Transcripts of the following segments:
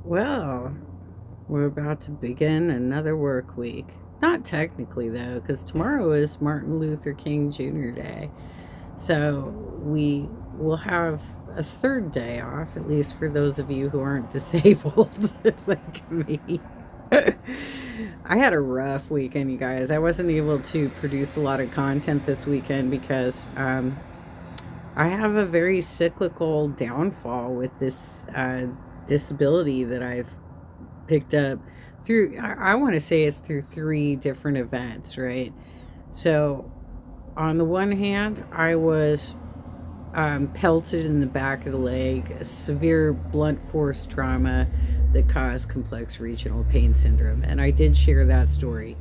Well, we're about to begin another work week. Not technically, though, because tomorrow is Martin Luther King Jr. Day. So we will have a third day off, at least for those of you who aren't disabled like me. I had a rough weekend, you guys. I wasn't able to produce a lot of content this weekend because I have a very cyclical downfall with this disability that I've picked up through, I want to say it's through three different events, right? So, on the one hand, I was pelted in the back of the leg, a severe blunt force trauma that caused complex regional pain syndrome. And I did share that story,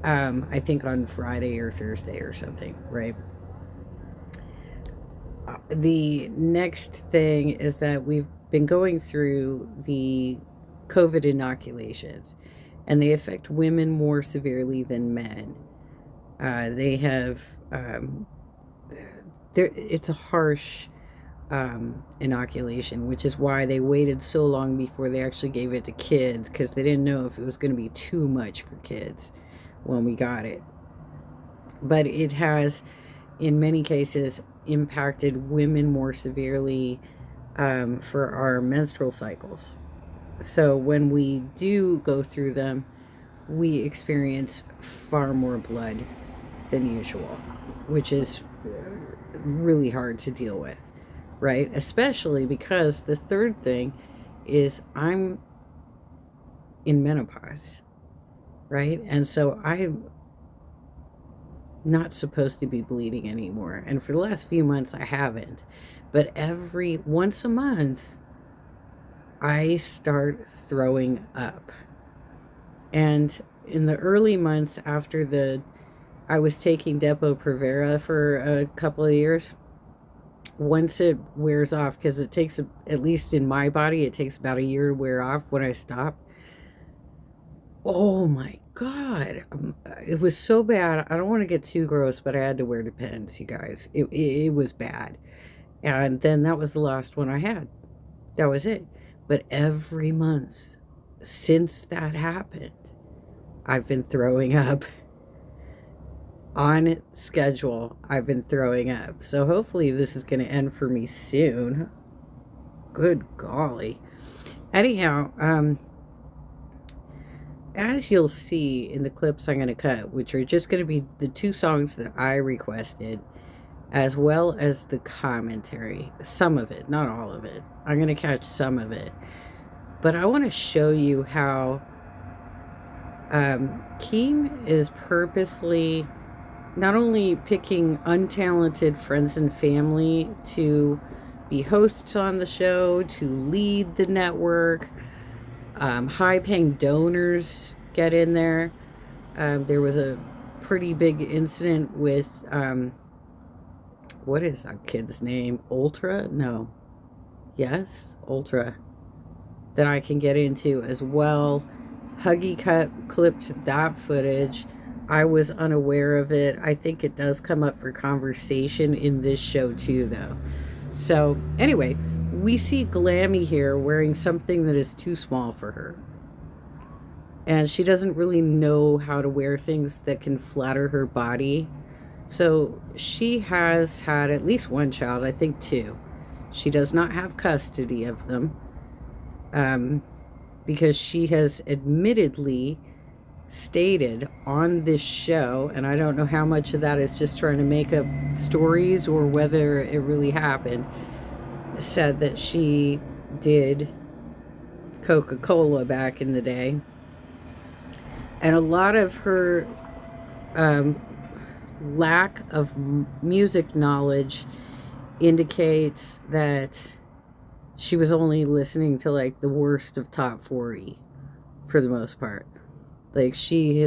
I think on Friday or Thursday or something, right? The next thing is that we've been going through the COVID inoculations, and they affect women more severely than men. They have, it's a harsh inoculation, which is why they waited so long before they actually gave it to kids because they didn't know if it was going to be too much for kids when we got it. But it has, in many cases, impacted women more severely for our menstrual cycles. So when we do go through them, we experience far more blood than usual, which is really hard to deal with, right? Especially because the third thing is I'm in menopause, right? And so I'm not supposed to be bleeding anymore. And for the last few months, I haven't. But every once a month, I start throwing up. And in the early months after I was taking Depo-Provera for a couple of years. Once it wears off, because it takes, at least in my body, it takes about a year to wear off when I stop. Oh my God. It was so bad. I don't want to get too gross, but I had to wear Depends, you guys. It was bad. And then that was the last one I had. That was it. But every month since that happened, I've been throwing up. On schedule, I've been throwing up. So hopefully this is going to end for me soon. Good golly. Anyhow, as you'll see in the clips I'm going to cut, which are just going to be the two songs that I requested, as well as the commentary, some of it, not all of it. I'm going to catch some of it. But I want to show you how Keem is purposely not only picking untalented friends and family to be hosts on the show, to lead the network, high paying donors get in there. There was a pretty big incident with, what is that kid's name? Ultra? No. Yes, Ultra. That I can get into as well. Huggy clipped that footage. I was unaware of it. I think it does come up for conversation in this show too, though. So, anyway, we see Glammy here wearing something that is too small for her. And she doesn't really know how to wear things that can flatter her body. So, she has had at least one child, I think two. She does not have custody of them because she has admittedly stated on this show, and I don't know how much of that is just trying to make up stories or whether it really happened, said that she did Coca-Cola back in the day. And a lot of her lack of music knowledge indicates that she was only listening to like the worst of top 40 for the most part. Like she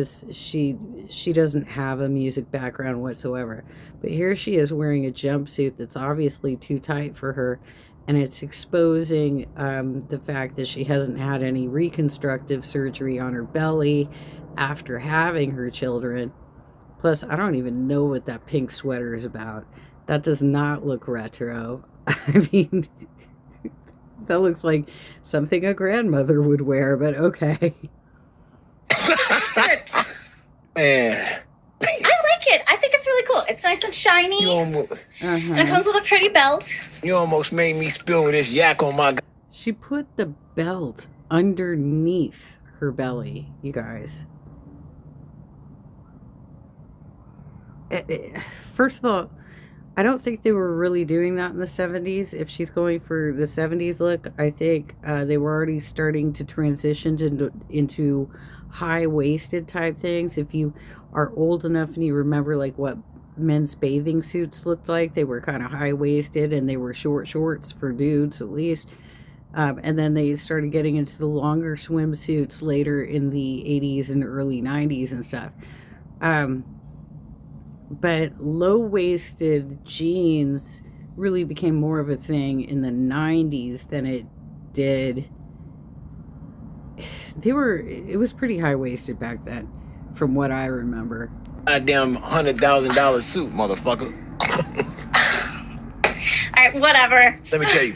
doesn't have a music background whatsoever. But here she is wearing a jumpsuit that's obviously too tight for her, and it's exposing the fact that she hasn't had any reconstructive surgery on her belly after having her children. Plus, I don't even know what that pink sweater is about. That does not look retro. I mean, That looks like something a grandmother would wear, but okay. Man. I like it. I think it's really cool. It's nice and shiny. And it comes with a pretty belt. You almost made me spill this yak on my... She put the belt underneath her belly, you guys. First of all, I don't think they were really doing that in the 70s. If she's going for the 70s look, I think they were already starting to transition into high-waisted type things. If you are old enough and you remember like what men's bathing suits looked like, they were kind of high-waisted and they were short shorts for dudes at least. And then they started getting into the longer swimsuits later in the 80s and early 90s and stuff. But low-waisted jeans really became more of a thing in the 90s than it did. It was pretty high-waisted back then, from what I remember. Goddamn $100,000 suit, motherfucker. All right, whatever. Let me tell you.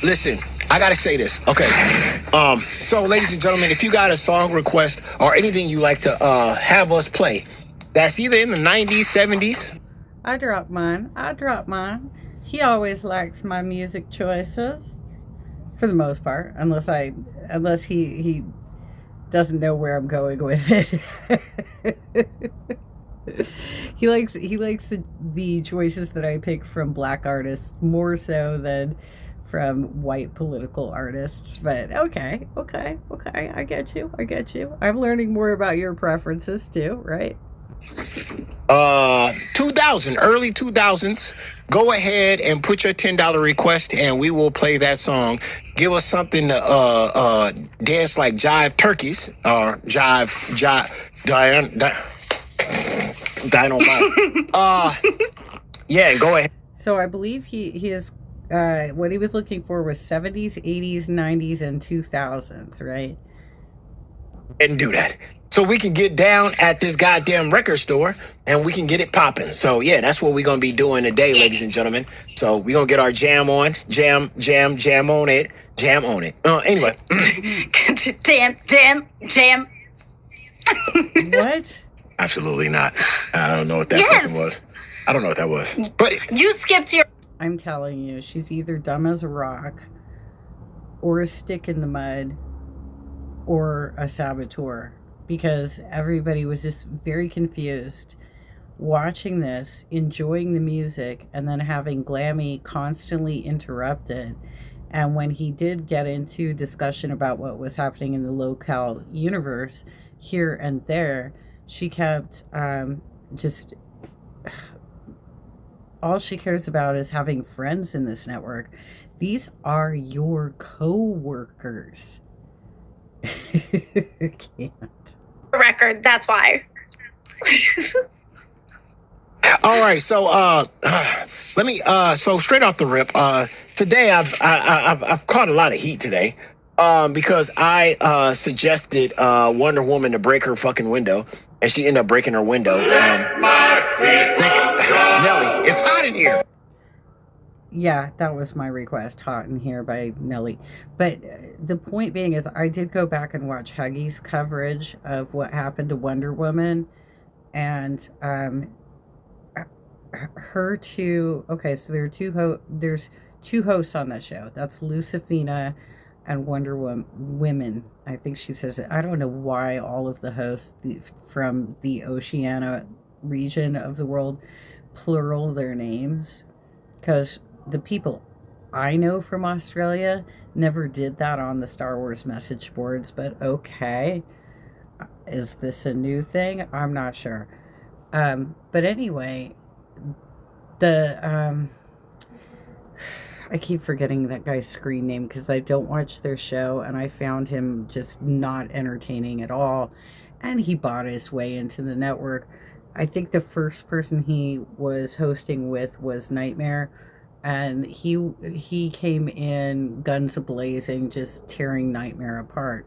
Listen, I gotta say this, okay? So, ladies and gentlemen, if you got a song request or anything you like to have us play, that's either in the 90s, 70s. I dropped mine. He always likes my music choices, for the most part, unless he doesn't know where I'm going with it. He likes the choices that I pick from black artists more so than from white political artists. But okay, I get you. I'm learning more about your preferences too, right? 2000, early 2000s. Go ahead and put your $10 request and we will play that song. Give us something to dance like Jive Turkeys or Dynamite. Yeah, go ahead. So I believe he is what he was looking for was 70s, 80s, 90s, and 2000s, right? And do that. So we can get down at this goddamn record store and we can get it popping. So yeah, that's what we're gonna be doing today, ladies and gentlemen. So we're gonna get our jam on. Jam on it. Anyway. Jam. What? Absolutely not. I don't know what that fucking was. I don't know what that was. But you skipped your... I'm telling you, she's either dumb as a rock or a stick in the mud or a saboteur, because everybody was just very confused watching this, enjoying the music, and then having Glammy constantly interrupted. And when he did get into discussion about what was happening in the Lolcow universe here and there, she kept just... all she cares about is having friends in this network. These are your co-workers. I can't. Record, that's why. all right, so let me so straight off the rip, today I've caught a lot of heat today because I suggested Wonder Woman to break her fucking window and she ended up breaking her window. Nelly, it's hot in here. Yeah, that was my request, Hot in Here by Nelly. But the point being is I did go back and watch Huggy's coverage of what happened to Wonder Woman. And her two... Okay, so there are there's two hosts on that show. That's Lucifina and Wonder Women. I think she says it. I don't know why all of the hosts from the Oceania region of the world plural their names. Because the people I know from Australia never did that on the Star Wars message boards, but okay. Is this a new thing? I'm not sure. But anyway, I keep forgetting that guy's screen name because I don't watch their show, and I found him just not entertaining at all. And he bought his way into the network. I think the first person he was hosting with was Nightmare. And he came in guns a-blazing, just tearing Nightmare apart.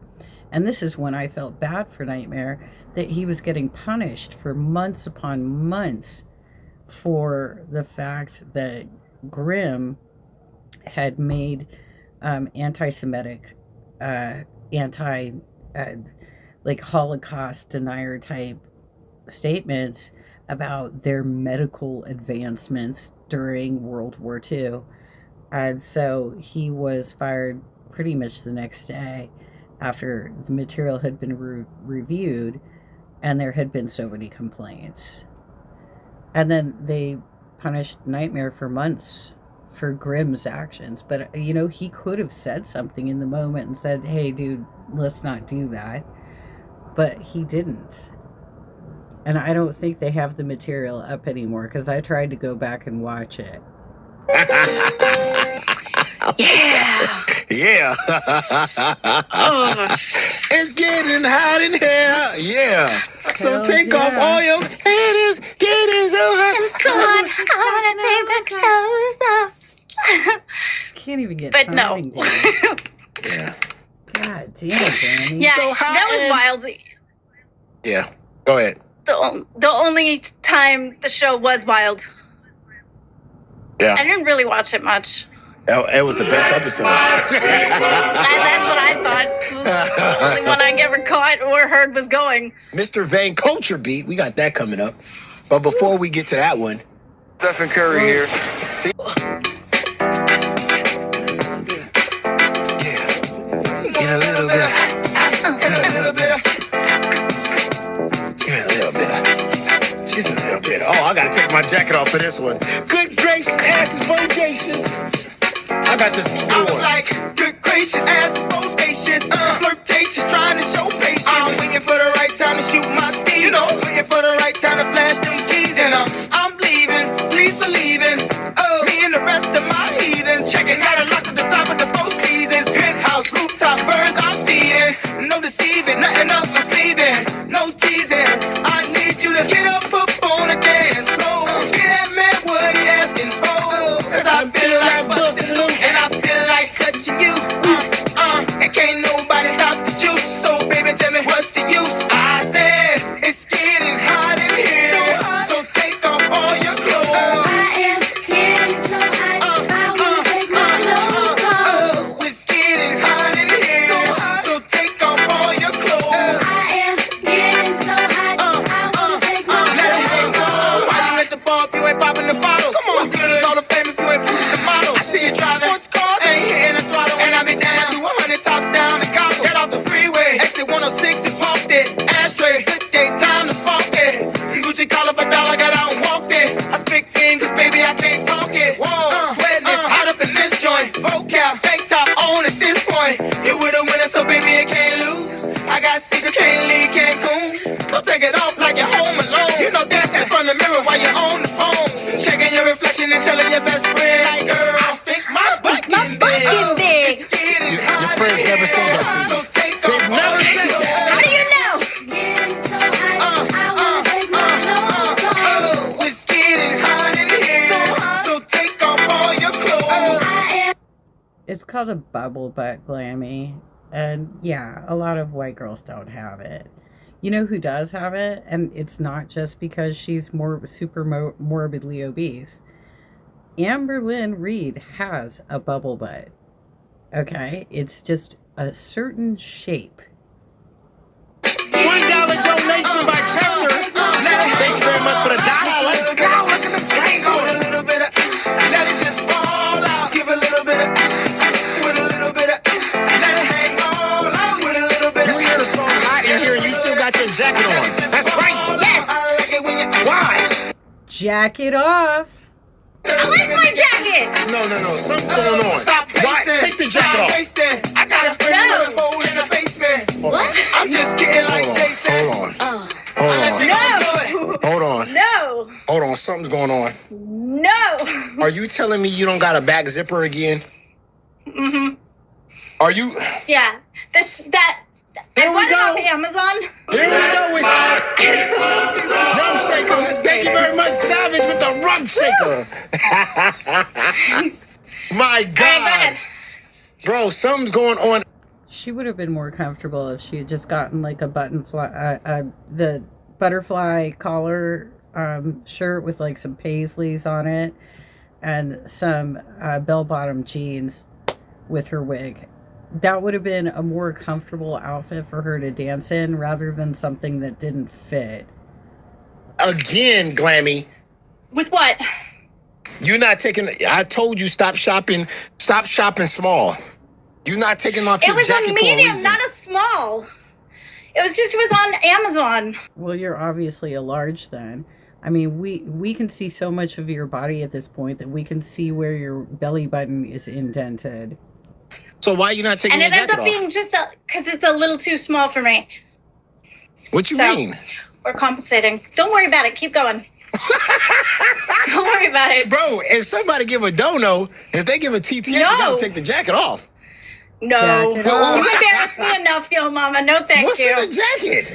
And this is when I felt bad for Nightmare, that he was getting punished for months upon months for the fact that Grimm had made anti-Semitic, anti, uh, like Holocaust denier type statements about their medical advancements during World War II. And so he was fired pretty much the next day after the material had been reviewed and there had been so many complaints. And then they punished Nightmare for months for Grimm's actions. But, he could have said something in the moment and said, hey, dude, let's not do that. But he didn't. And I don't think they have the material up anymore because I tried to go back and watch it. Yeah. Yeah. It's getting hot in here. Yeah. So take off all your panties. Getting so hot. And so I want to take my clothes off. Can't even get But no. Yeah. God damn it, Danny. Yeah, So how that was wild. Yeah. Go ahead. The only time the show was wild. Yeah. I didn't really watch it much. It was the best episode. That's what I thought. It was the only one I ever caught or heard was going. Mr. Van Culture Beat. We got that coming up. But before we get to that one, Stephen Curry here. see? Yeah. Get a little bit. Get a little bit. Get a little bit. Just a little bit. Oh, I gotta take my jacket off for this one. Good gracious, ass is bodacious. I got the C4. I was like, good gracious, ass bodacious, flirtatious, trying to show patience. I'm waiting for the right time to shoot my steez, waiting for the right time to flash them keys, and I'm leaving, please believe in, me and the rest of my heathens, checking out a lock at the top of the Four Seasons, penthouse, rooftop, birds I'm feeding, no deceiving, nothing up my sleeving, no teasing, I need you to get up on the dance floor, get that man what he asking for, cause I feel like busting loose, and I feel like touching you, and can't nobody stop the juice, so baby tell me what's the use, I said, it's getting hot in here, so take off all your clothes, I am getting so hot, I wanna take my clothes off. it's getting hot in here, so take off all your clothes, I am getting so hot, I wanna take my let it hang clothes off. on, why you at the bar if you ain't popping the bottles, come on, good as all the fame if you ain't pushing the models, I see you driving sports cars, ain't hitting the throttle, and I be down, do 100 top down and gobble, get off the freeway, exit 106 and parked it, ashtray, good day, time to spark it, Gucci collar for dollar, got out and walked it, I speak game cause baby I can't talk it, whoa, sweating it's hot up in this joint, vocab, tank top on at this point, you with a winner so baby you can't lose, I got secrets, can't leave Cancun, so take it off like you're home alone, you know dancing in front of the mirror while you're on the phone, checking your reflection and telling your best friend, like girl, I think my butt getting big, big. it's getting Your hot friends in never said here, that to you. so take They've off never all your said that. How do you know? Getting so hot, I wanna take my clothes off. it's getting hot in here, so take off all your clothes. I am It's called a bubble butt glammy. And yeah, a lot of white girls don't have it. You know who does have it? And it's not just because she's morbidly obese. Amber Lynn Reed has a bubble butt. Okay? It's just a certain shape. $1 donation by Chester. Thank you very much for the dollar. Let's go. Look at the tango. With a little bit of, let it just fall out. Give a little bit of, with a little bit of, let it hang all out. With a little bit You of, hear the song hot in here and you still got your jacket on. That's crazy. Yes. I like it when you, Why? Jack it off. I like my jacket. No. Something's going on. stop Why? pacing. Take the jacket Stop off. wasting. I got a friend No. with a hole in the basement. What? I'm just getting like Jason. Hold on. Hold on. No. Hold on. Something's going on. No. Are you telling me you don't got a back zipper again? Mm-hmm. Are you? Yeah. Here I we bought it go. off Amazon. Here we go with It's a little too small. rum shaker. Thank you very much, Savage, with the rum shaker. My All right, go God. ahead. Bro, something's going on. She would have been more comfortable if she had just gotten like a the butterfly collar shirt with like some paisleys on it, and some bell-bottom jeans with her wig. That would have been a more comfortable outfit for her to dance in rather than something that didn't fit. Again, Glammy. With what? You're not taking. I told you stop shopping. Stop shopping small. You're not taking off It your was jacket a for a medium, reason. not a small. It was on Amazon. Well, you're obviously a large then. I mean, we can see so much of your body at this point that we can see where your belly button is indented. So why are you not taking And your it ended jacket up off? being just because it's a little too small for me. What you So- mean? We're compensating. Don't worry about it. Keep going. Don't worry about it. Bro, if somebody give a dono, if they give a TTS, you No. gotta take the jacket off. No. Jacket off. You embarrassed me enough, yo mama. No, thank What's you. in the jacket?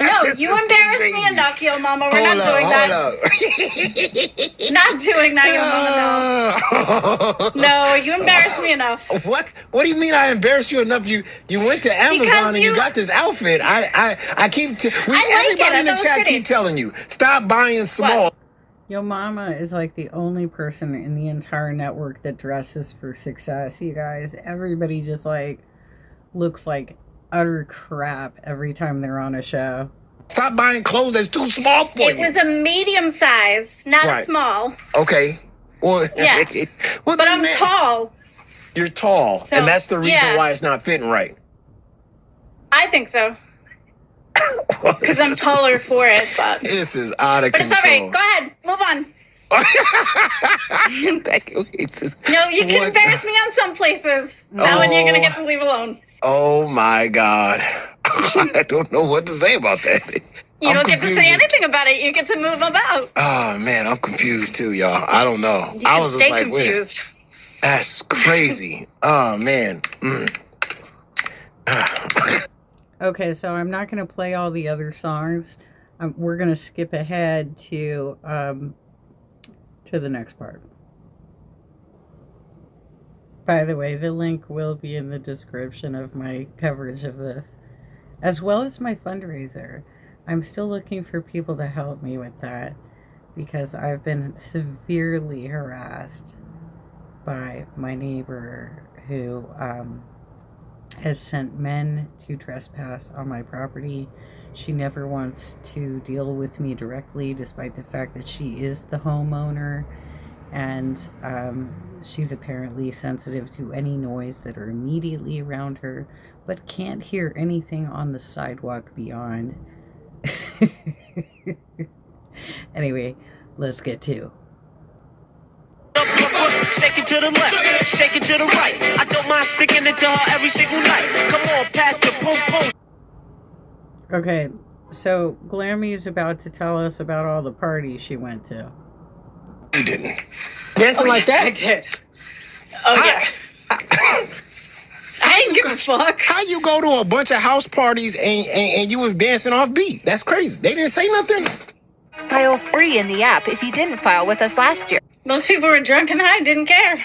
No, This you is embarrassed me crazy. enough, yo mama. We're Hold not up, doing hold that. up. Not doing that, yo mama. No. No, you embarrassed me enough. What? What do you mean I embarrassed you enough? You went to Amazon Because and you you- got this outfit. I keep everybody it. I in the thought it was chat pretty. keep telling you stop buying small. Yo mama is like the only person in the entire network that dresses for success, you guys. Everybody just like looks like utter crap every time they're on a show. Stop buying clothes that's too small for It you. was a medium size, not Right. a small. Okay. Well, Yeah. well, But then, I'm man, tall. You're tall, So, and that's the reason yeah. why it's not fitting right. I think so. Because I'm taller for it, but This is out of it's control. all right. Go ahead. Move on. No, you can What? embarrass me on some places. That one you're gonna get to leave alone. Oh my God. I don't know what to say about that. You I'm don't get to confused. say anything about it. You get to move about. Oh man, I'm confused too, y'all. I don't know. You I can was stay just like, wait, confused. that's crazy. Oh man. Okay, so I'm not going to play all the other songs. We're going to skip ahead to the next part. By the way, the link will be in the description of my coverage of this, as well as my fundraiser. I'm still looking for people to help me with that because I've been severely harassed by my neighbor who has sent men to trespass on my property. She never wants to deal with me directly, despite the fact that she is the homeowner, and she's apparently sensitive to any noise that are immediately around her, but can't hear anything on the sidewalk beyond. Anyway, let's get to. Shake it to the left, shake it to the right. I don't mind sticking it to her every single night. Come on, pass the boom boom. Okay, so Glammy is about to tell us about all the parties she went to. You didn't. Dancing like I that? did. Oh yeah. I didn't give a fuck. How you go to a bunch of house parties and you was dancing off beat? That's crazy. They didn't say nothing. File free in the app if you didn't file with us last year. Most people were drunk and high, didn't care.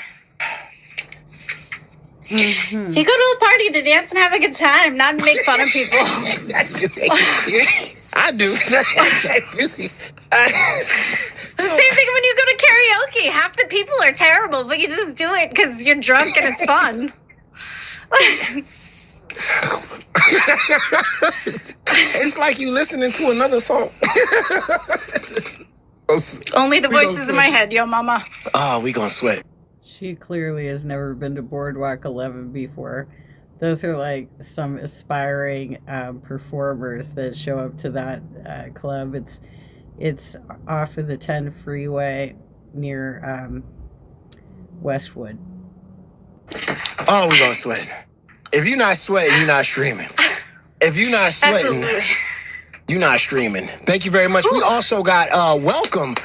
Mm-hmm. You go to a party to dance and have a good time, not make fun of people. I do. Same thing when you go to karaoke. Half the people are terrible, but you just do it because you're drunk and it's fun. It's like you listening to another song. Only the We gonna voices in my sweat. head, yo mama. Oh, we gonna sweat. She clearly has never been to Boardwalk 11 before. Those are like some aspiring performers that show up to that club. It's off of the 10 freeway near Westwood. Oh, we gonna sweat. If you're not sweating, you're not streaming. If you're not sweating, Absolutely. you're not streaming. Thank you very much. We also got welcome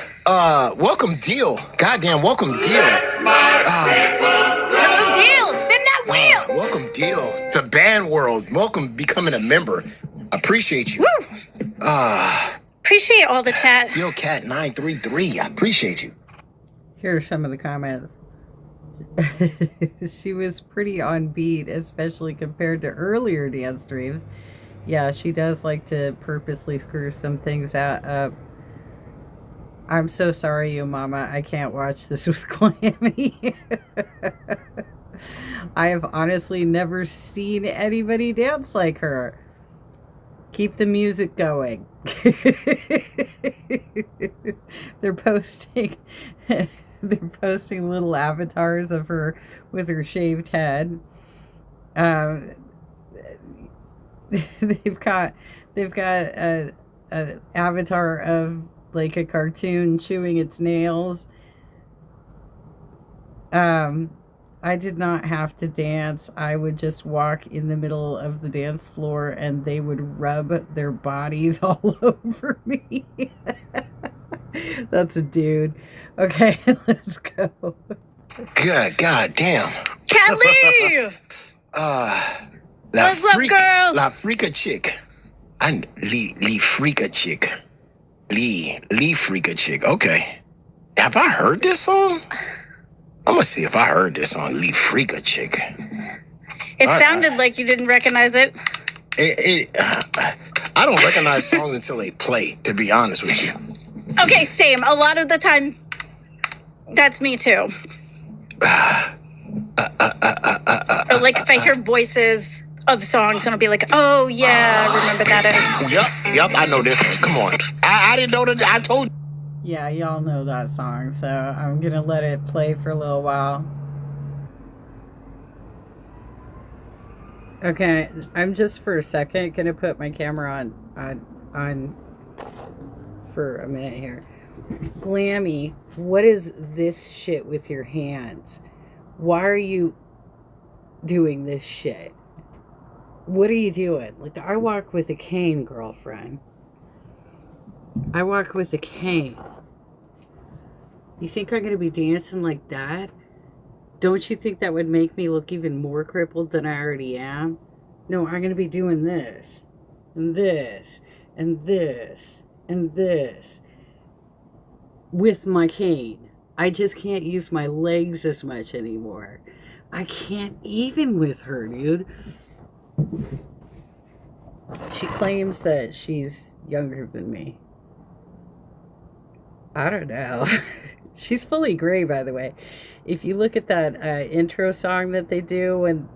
deal. Goddamn, welcome deal. Welcome deal. Spin that wheel. Welcome deal to Band World. Welcome becoming a member. Appreciate you. Appreciate all the chat. Deal Cat 933. I appreciate you. Here are some of the comments. She was pretty on beat, especially compared to earlier dance streams. Yeah, she does like to purposely screw some things up. I'm so sorry, you mama. I can't watch this with Clammy. I have honestly never seen anybody dance like her. Keep the music going. They're posting they're posting little avatars of her with her shaved head. They've got a avatar of like a cartoon chewing its nails. I did not have to dance. I would just walk in the middle of the dance floor and they would rub their bodies all over me. That's a dude. Okay, let's go. Good God damn. Kelly! What's up, girl? La Freaka Chick. Lee Freaka Chick. Lee Freaka Chick. Okay. Have I heard this song? I'm gonna see if I heard this song, Lee Freaka Chick. It sounded like you didn't recognize it. I don't recognize songs until they play, to be honest with you. Okay, same. A lot of the time, that's me too. Or like if I hear voices of songs, and I'll be like, oh yeah, I remember that as. Yep, I know this one. Come on. I didn't know that. I told you. Yeah, y'all know that song, so I'm gonna let it play for a little while. Okay, I'm just for a second gonna put my camera on for a minute here. Glammy, what is this shit with your hands? Why are you doing this shit? What are you doing? Like, I walk with a cane, girlfriend. I walk with a cane. You think I'm going to be dancing like that? Don't you think that would make me look even more crippled than I already am? No, I'm going to be doing this, and this, and this, and this with my cane. I just can't use my legs as much anymore. I can't even with her, dude. She claims that she's younger than me. I don't know. She's fully gray, by the way. If you look at that intro song that they do, and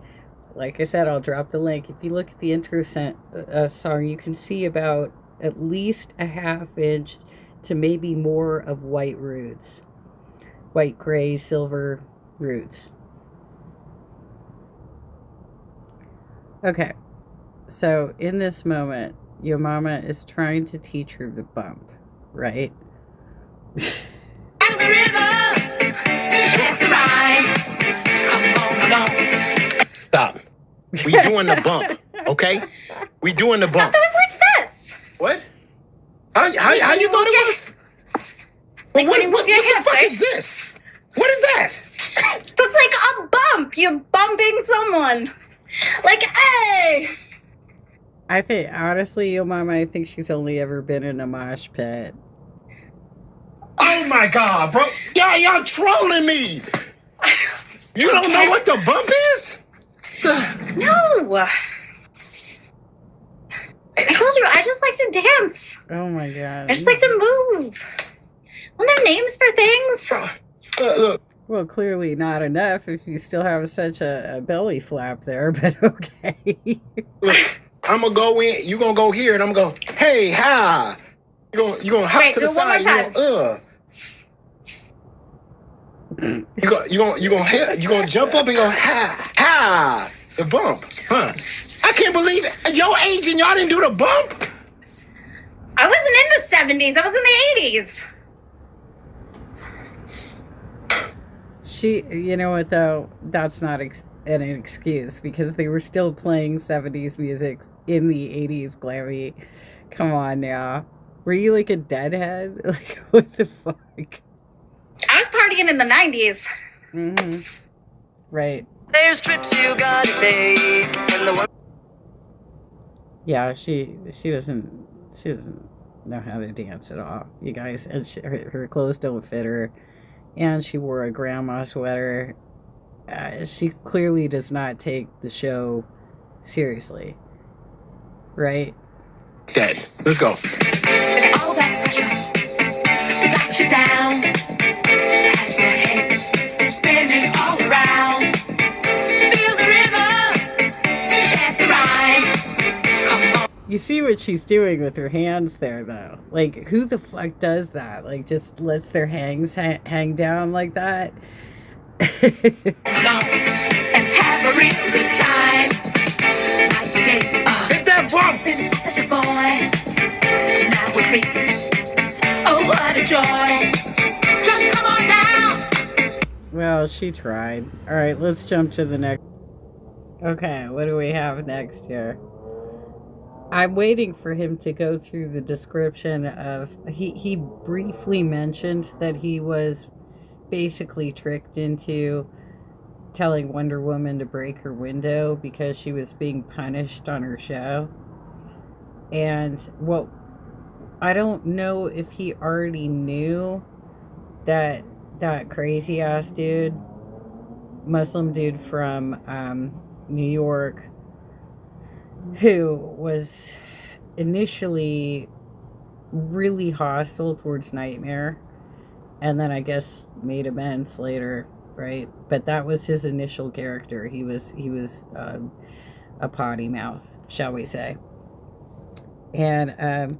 like I said, I'll drop the link. If you look at the intro song, you can see about at least a ½ inch to maybe more of white roots. White, gray, silver roots. Okay. So in this moment, your mama is trying to teach her the bump, right? And the river, check the ride. Come on. Stop. We doing the bump, okay? We doing the bump. It was like this. What? How you thought it was? Like what when you move your the hips, fuck right? is this? What is that? That's like a bump. You're bumping someone. Like, hey. I think, honestly, your mama, I think she's only ever been in a mosh pit. Oh my God, bro. Y'all trolling me. You don't know what the bump is? No. I told you, I just like to dance. Oh my God. I just like to move. Don't have names for things. Look. Well, clearly not enough if you still have such a belly flap there, but okay. Look, I'm gonna go in. You gonna go here, and I'm gonna go. Hey, ha! You gonna hop Wait, to the do it one more side. You gonna jump up and go ha. The bump, huh? I can't believe it. Your age and y'all didn't do the bump. I wasn't in the 70s. I was in the 80s. You know what though? That's not an excuse because they were still playing 70s music in the 80s, Glammy. Come on now. Were you like a deadhead? Like, what the fuck? I was partying in the 90s. Mm-hmm. Right. There's trips you gotta take, and the one. Yeah, she doesn't know how to dance at all, you guys. And her clothes don't fit her, and she wore a grandma sweater. She clearly does not take the show seriously, right? Dead. Let's go. All that pressure. got you down. Has your head spinning all around. Feel the rhythm, check the rhyme. Come on. You see what she's doing with her hands there, though. Like, who the fuck does that? Like, just lets their hands hang down like that? Along and have a real good time. Like the days Hit that bump! as a boy. Now we're free. Oh, what a joy. Just come on down. Well, she tried. All right, let's jump to the next. Okay, what do we have next here? I'm waiting for him to go through the description of... He briefly mentioned that he was basically tricked into telling Wonder Woman to break her window because she was being punished on her show. And, well, I don't know if he already knew that crazy ass dude, Muslim dude from New York, who was initially really hostile towards Nightmare, and then I guess made amends later, right? But that was his initial character. He was a potty mouth, shall we say. And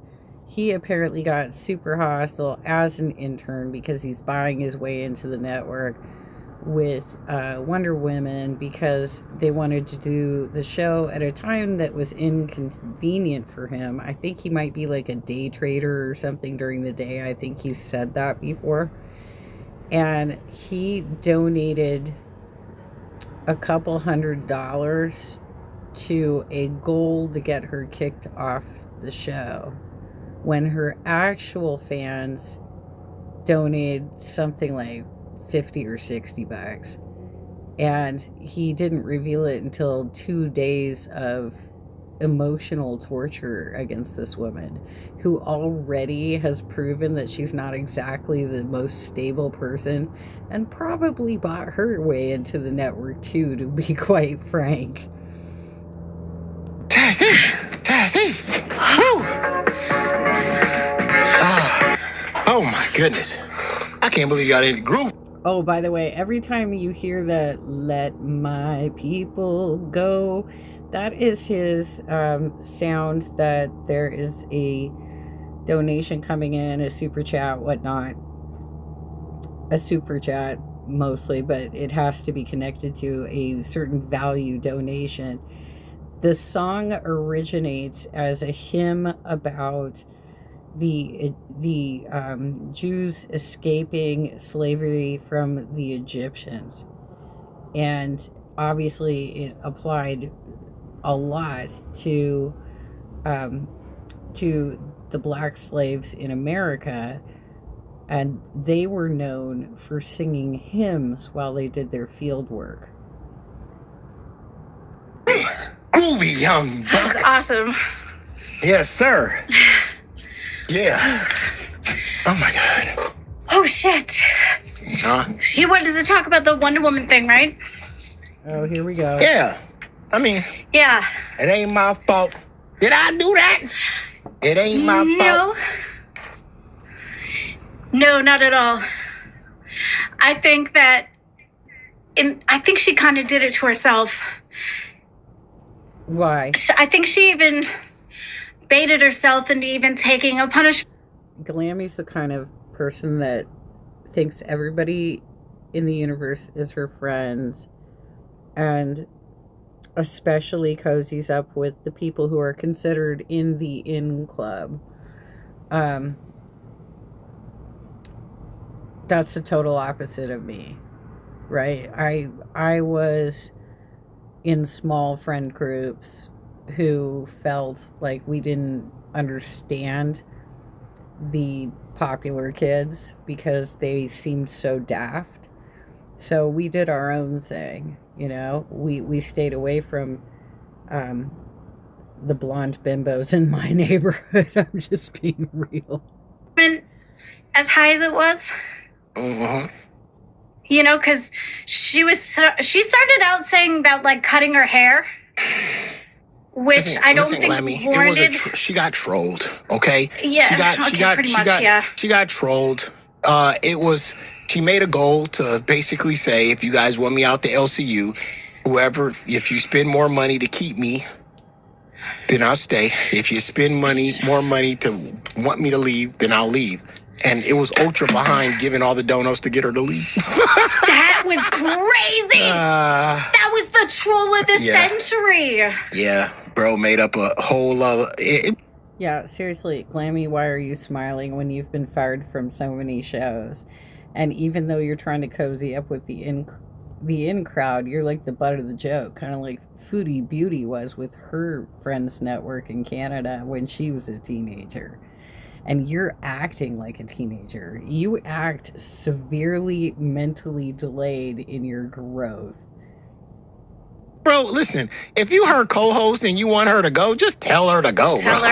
he apparently got super hostile as an intern because he's buying his way into the network with Wonder Woman because they wanted to do the show at a time that was inconvenient for him. I think he might be like a day trader or something during the day. I think he said that before. And he donated a couple $100 to a goal to get her kicked off the show, when her actual fans donated something like 50 or 60 bucks. And he didn't reveal it until 2 days of emotional torture against this woman, who already has proven that she's not exactly the most stable person, and probably bought her way into the network too, to be quite frank. Tassie! Woo! Oh my goodness. I can't believe y'all in the group. Oh, by the way, every time you hear the "Let my people go," that is his sound that there is a donation coming in, a super chat, whatnot. A super chat mostly, but it has to be connected to a certain value donation. The song originates as a hymn about the Jews escaping slavery from the Egyptians, and obviously it applied a lot to the black slaves in America, and they were known for singing hymns while they did their field work. Groovy young That's buck. awesome. Yes, sir. Yeah. Oh my God. Oh shit. You wanted to talk about the Wonder Woman thing, right? Oh, here we go. Yeah. I mean, Yeah. it ain't my fault. Did I do that? It ain't my fault. No, not at all. I think that I think she kind of did it to herself. Why? I think she even baited herself into even taking a punishment. Glammy's the kind of person that thinks everybody in the universe is her friend, and especially cozies up with the people who are considered in the in club. That's the total opposite of me, right? I was in small friend groups who felt like we didn't understand the popular kids because they seemed so daft. So we did our own thing, you know. We stayed away from the blonde bimbos in my neighborhood. I'm just being real. As high as it was. Mm-hmm. You know, because she started out saying about like cutting her hair, which I don't think Lemmy, warranted. she got trolled, okay? Yeah, She got pretty much, yeah. She got trolled. she made a goal to basically say, if you guys want me out the LCU, if you spend more money to keep me, then I'll stay. If you spend more money to want me to leave, then I'll leave. And it was ultra behind giving all the donos to get her to leave. That was crazy. That was the troll of the century. Yeah, bro made up a whole other... Yeah, seriously, Glammy, why are you smiling when you've been fired from so many shows? And even though you're trying to cozy up with the in crowd, you're like the butt of the joke, kind of like Foodie Beauty was with her Friends Network in Canada when she was a teenager. And you're acting like a teenager. You act severely mentally delayed in your growth. Bro, listen, if you her co-host and you want her to go, just tell her to go, Tell bro.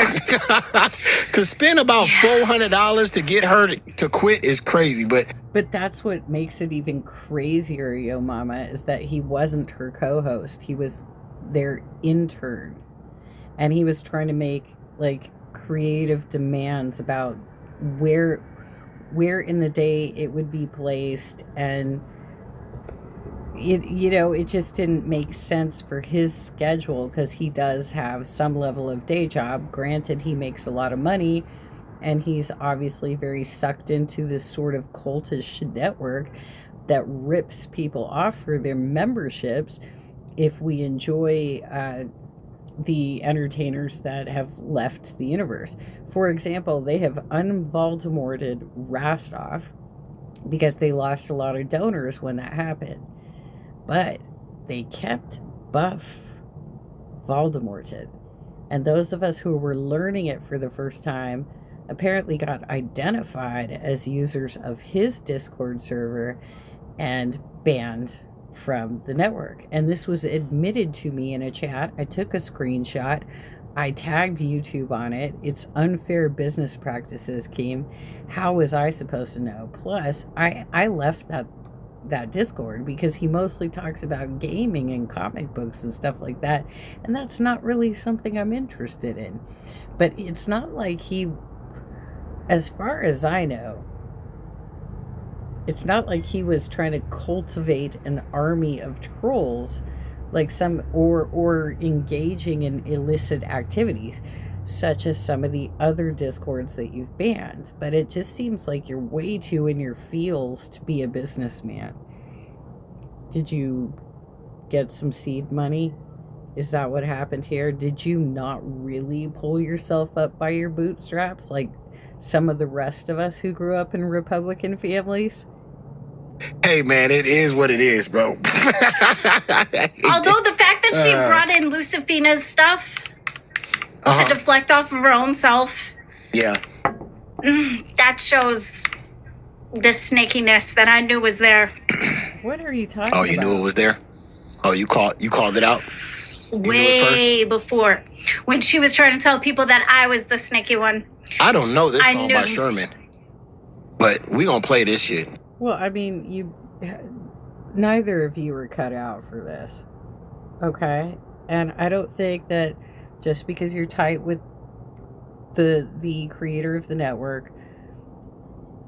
her. To spend about $400 to get her to quit is crazy, but that's what makes it even crazier, Yo Mama, is that he wasn't her co-host. He was their intern. And he was trying to make, like, creative demands about where in the day it would be placed, and it just didn't make sense for his schedule, because he does have some level of day job. Granted, he makes a lot of money, and he's obviously very sucked into this sort of cultish network that rips people off for their memberships if we enjoy the entertainers that have left the universe. For example, they have unvoldemorted Rostov because they lost a lot of donors when that happened. But they kept Buff Voldemorted. And those of us who were learning it for the first time apparently got identified as users of his Discord server and banned from the network. And this was admitted to me in a chat. I took a screenshot. I tagged YouTube on it. It's unfair business practices, Keem. How was I supposed to know? Plus, I left that Discord because he mostly talks about gaming and comic books and stuff like that, and that's not really something I'm interested in. But it's not like he, as far as I know, it's not like he was trying to cultivate an army of trolls, like or engaging in illicit activities, such as some of the other Discords that you've banned. But it just seems like you're way too in your feels to be a businessman. Did you get some seed money? Is that what happened here? Did you not really pull yourself up by your bootstraps like some of the rest of us who grew up in Republican families? Hey, man, it is what it is, bro. Although the fact that she brought in Lucifina's stuff to deflect off of her own self, that shows the snakiness that I knew was there. What are you talking about? Oh, you knew it was there? Oh, you called it out? Way before, when she was trying to tell people that I was the snaky one. I don't know this song by Sherman, but we gonna play this shit. Well, I mean, neither of you were cut out for this, okay? And I don't think that just because you're tight with the creator of the network,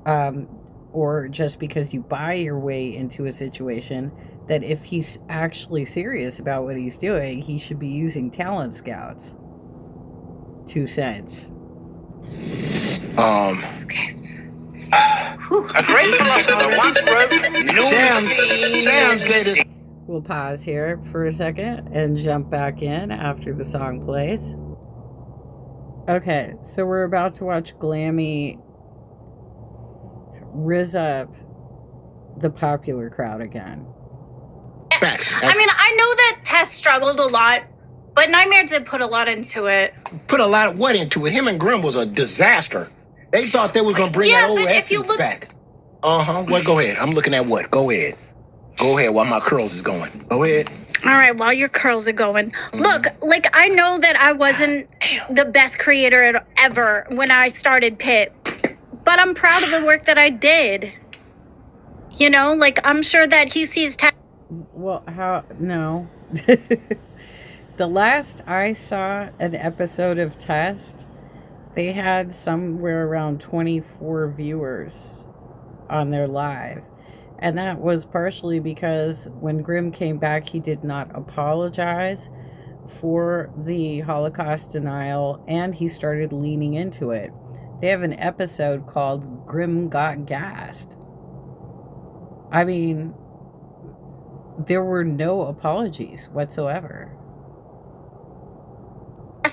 or just because you buy your way into a situation, that if he's actually serious about what he's doing, he should be using talent scouts. 2 cents. Okay. A great philosopher once wrote, Sam's greatest. We'll pause here for a second and jump back in after the song plays. Okay, so we're about to watch Glammy riz up the popular crowd again. Facts. I mean, I know that Tess struggled a lot, but Nightmare did put a lot into it. Put a lot of what into it? Him and Grimm was a disaster. They thought they was gonna bring that old essence back. What? Go ahead. I'm looking at what? Go ahead. Go ahead while my curls is going. Go ahead. All right, while your curls are going. Look, like, I know that I wasn't the best creator ever when I started Pit, but I'm proud of the work that I did. You know, like, I'm sure that he sees... Well, how... No. The last I saw an episode of Test, they had somewhere around 24 viewers on their live. And that was partially because when Grimm came back, he did not apologize for the Holocaust denial, and he started leaning into it. They have an episode called Grimm Got Gassed. I mean, there were no apologies whatsoever.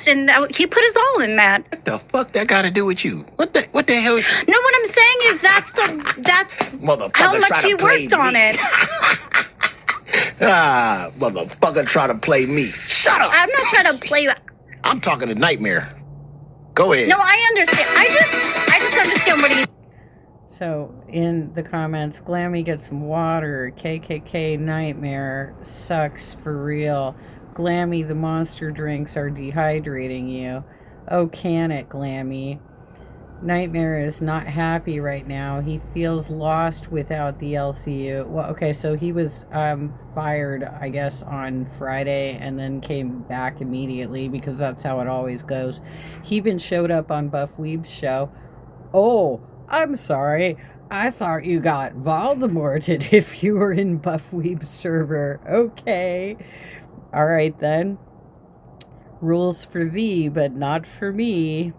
And he put his all in that. What the fuck that got to do with you? What the hell? No, what I'm saying is that's Motherfucker how much try to he play worked on me. it. Motherfucker try to play me. Shut up. I'm not trying to play you. I'm talking to Nightmare. Go ahead. No, I understand. I just understand what he. So in the comments, Glammy, get some water. KKK Nightmare sucks for real. Glammy, the monster drinks are dehydrating you. Oh, can it, Glammy? Nightmare is not happy right now. He feels lost without the LCU. Well, okay, so he was fired, I guess, on Friday and then came back immediately because that's how it always goes. He even showed up on Buff Weeb's show. Oh, I'm sorry. I thought you got Voldemorted if you were in Buff Weeb's server. Okay. All right, then. Rules for thee, but not for me.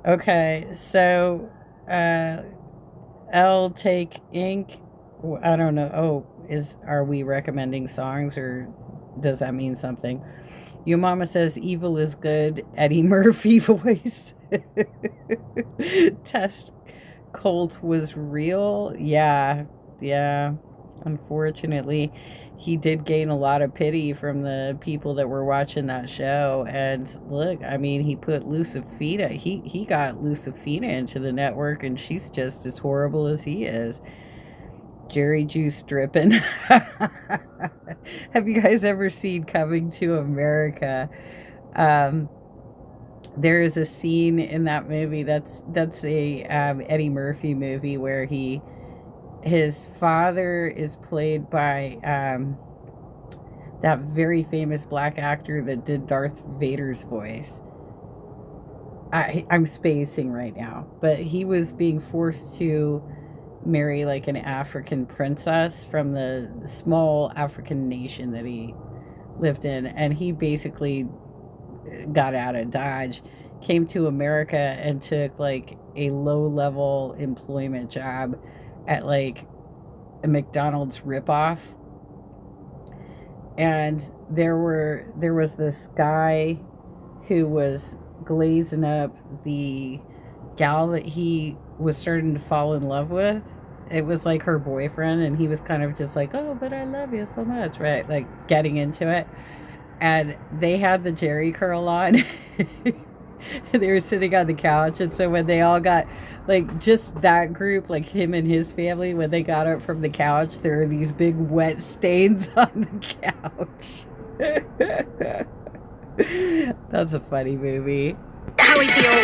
Okay, so, L Take Ink. I don't know. Oh, are we recommending songs, or does that mean something? Your mama says evil is good. Eddie Murphy voice. Test cult was real. Yeah. Unfortunately, he did gain a lot of pity from the people that were watching that show. And look, I mean, he put Lucifina. He got Lucifina into the network, and she's just as horrible as he is. Jerry Juice dripping. Have you guys ever seen Coming to America? There is a scene in that movie that's a Eddie Murphy movie where his father is played by that very famous black actor that did Darth Vader's voice. I'm spacing right now, but he was being forced to marry like an African princess from the small African nation that he lived in, and he basically got out of Dodge, came to America, and took like a low-level employment job at like a McDonald's ripoff. And there was this guy who was glazing up the gal that he was starting to fall in love with. It was like her boyfriend, and he was kind of just like, oh, but I love you so much, right? Like getting into it. And they had the Jerry curl on. They were sitting on the couch, and so when they all got, like, just that group, like him and his family, when they got up from the couch, there were these big wet stains on the couch. That's a funny movie. How he feels.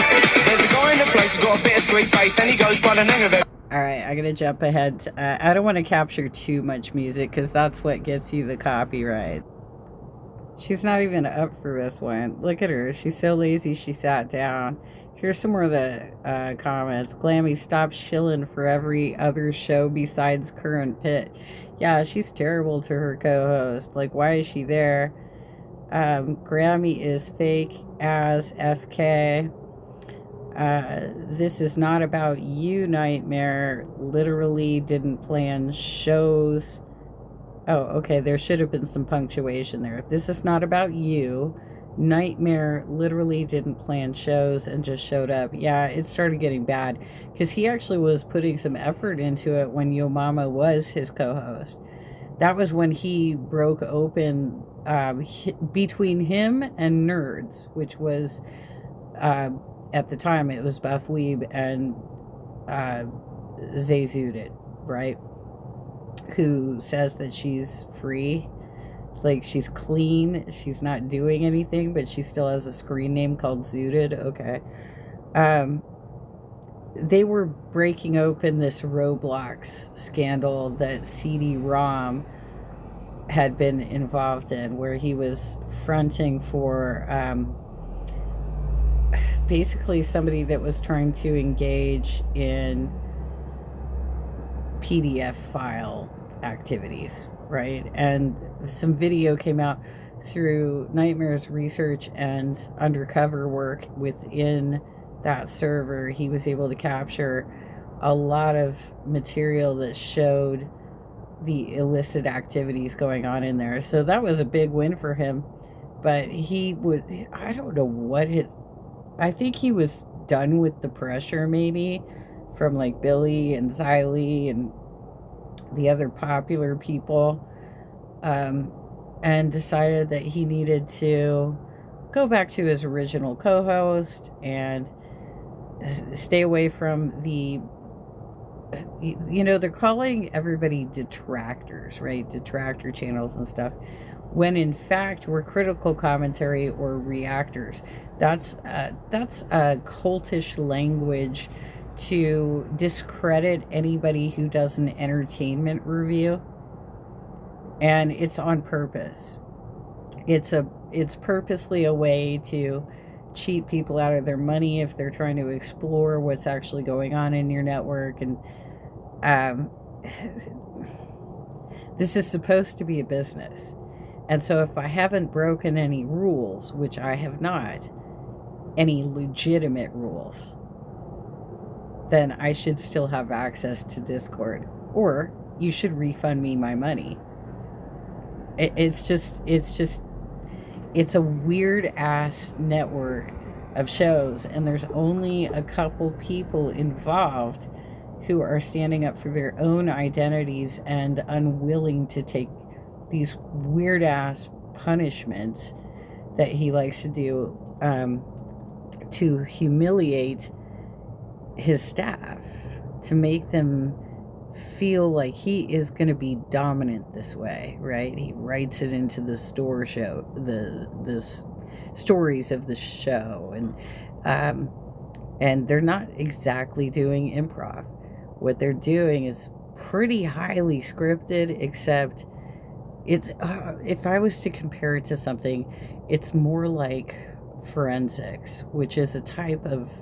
There's a guy in the place who's got a bit of sweet face, and he goes by the name of it. All right, I'm gonna jump ahead. I don't want to capture too much music because that's what gets you the copyright. She's not even up for this one. Look at her. She's so lazy she sat down. Here's some more of the comments. Glammy, stop shilling for every other show besides Current Pit. Yeah, she's terrible to her co-host. Like, why is she there? Grammy is fake as FK. This is not about you, Nightmare. Literally didn't plan shows. Oh, okay, there should have been some punctuation there. This is not about you. Nightmare literally didn't plan shows and just showed up. Yeah, it started getting bad because he actually was putting some effort into it when Yo Mama was his co-host. That was when he broke open between him and Nerds, which was, at the time, it was Buff Weeb and Zayzudit, right? Who says that she's free, like she's clean, she's not doing anything, but she still has a screen name called Zooted. Okay. They were breaking open this Roblox scandal that CD-ROM had been involved in, where he was fronting for basically somebody that was trying to engage in PDF file activities, right? And some video came out through Nightmare's research and undercover work within that server. He was able to capture a lot of material that showed the illicit activities going on in there. So that was a big win for him. But I don't know what I think he was done with the pressure maybe from like Billy and Xylee and the other popular people, and decided that he needed to go back to his original co-host and stay away from the, they're calling everybody detractors, right? Detractor channels and stuff, when in fact we're critical commentary or reactors. That's a cultish language to discredit anybody who does an entertainment review, and it's on purpose. It's purposely a way to cheat people out of their money if they're trying to explore what's actually going on in your network. And this is supposed to be a business, and so if I haven't broken any rules, which I have not, any legitimate rules, then I should still have access to Discord, or you should refund me my money. It's a weird ass network of shows, and there's only a couple people involved who are standing up for their own identities and unwilling to take these weird ass punishments that he likes to do, to humiliate his staff, to make them feel like he is going to be dominant this way, right? He writes it into the stories of the show, and they're not exactly doing improv. What they're doing is pretty highly scripted, except it's if I was to compare it to something, it's more like forensics, which is a type of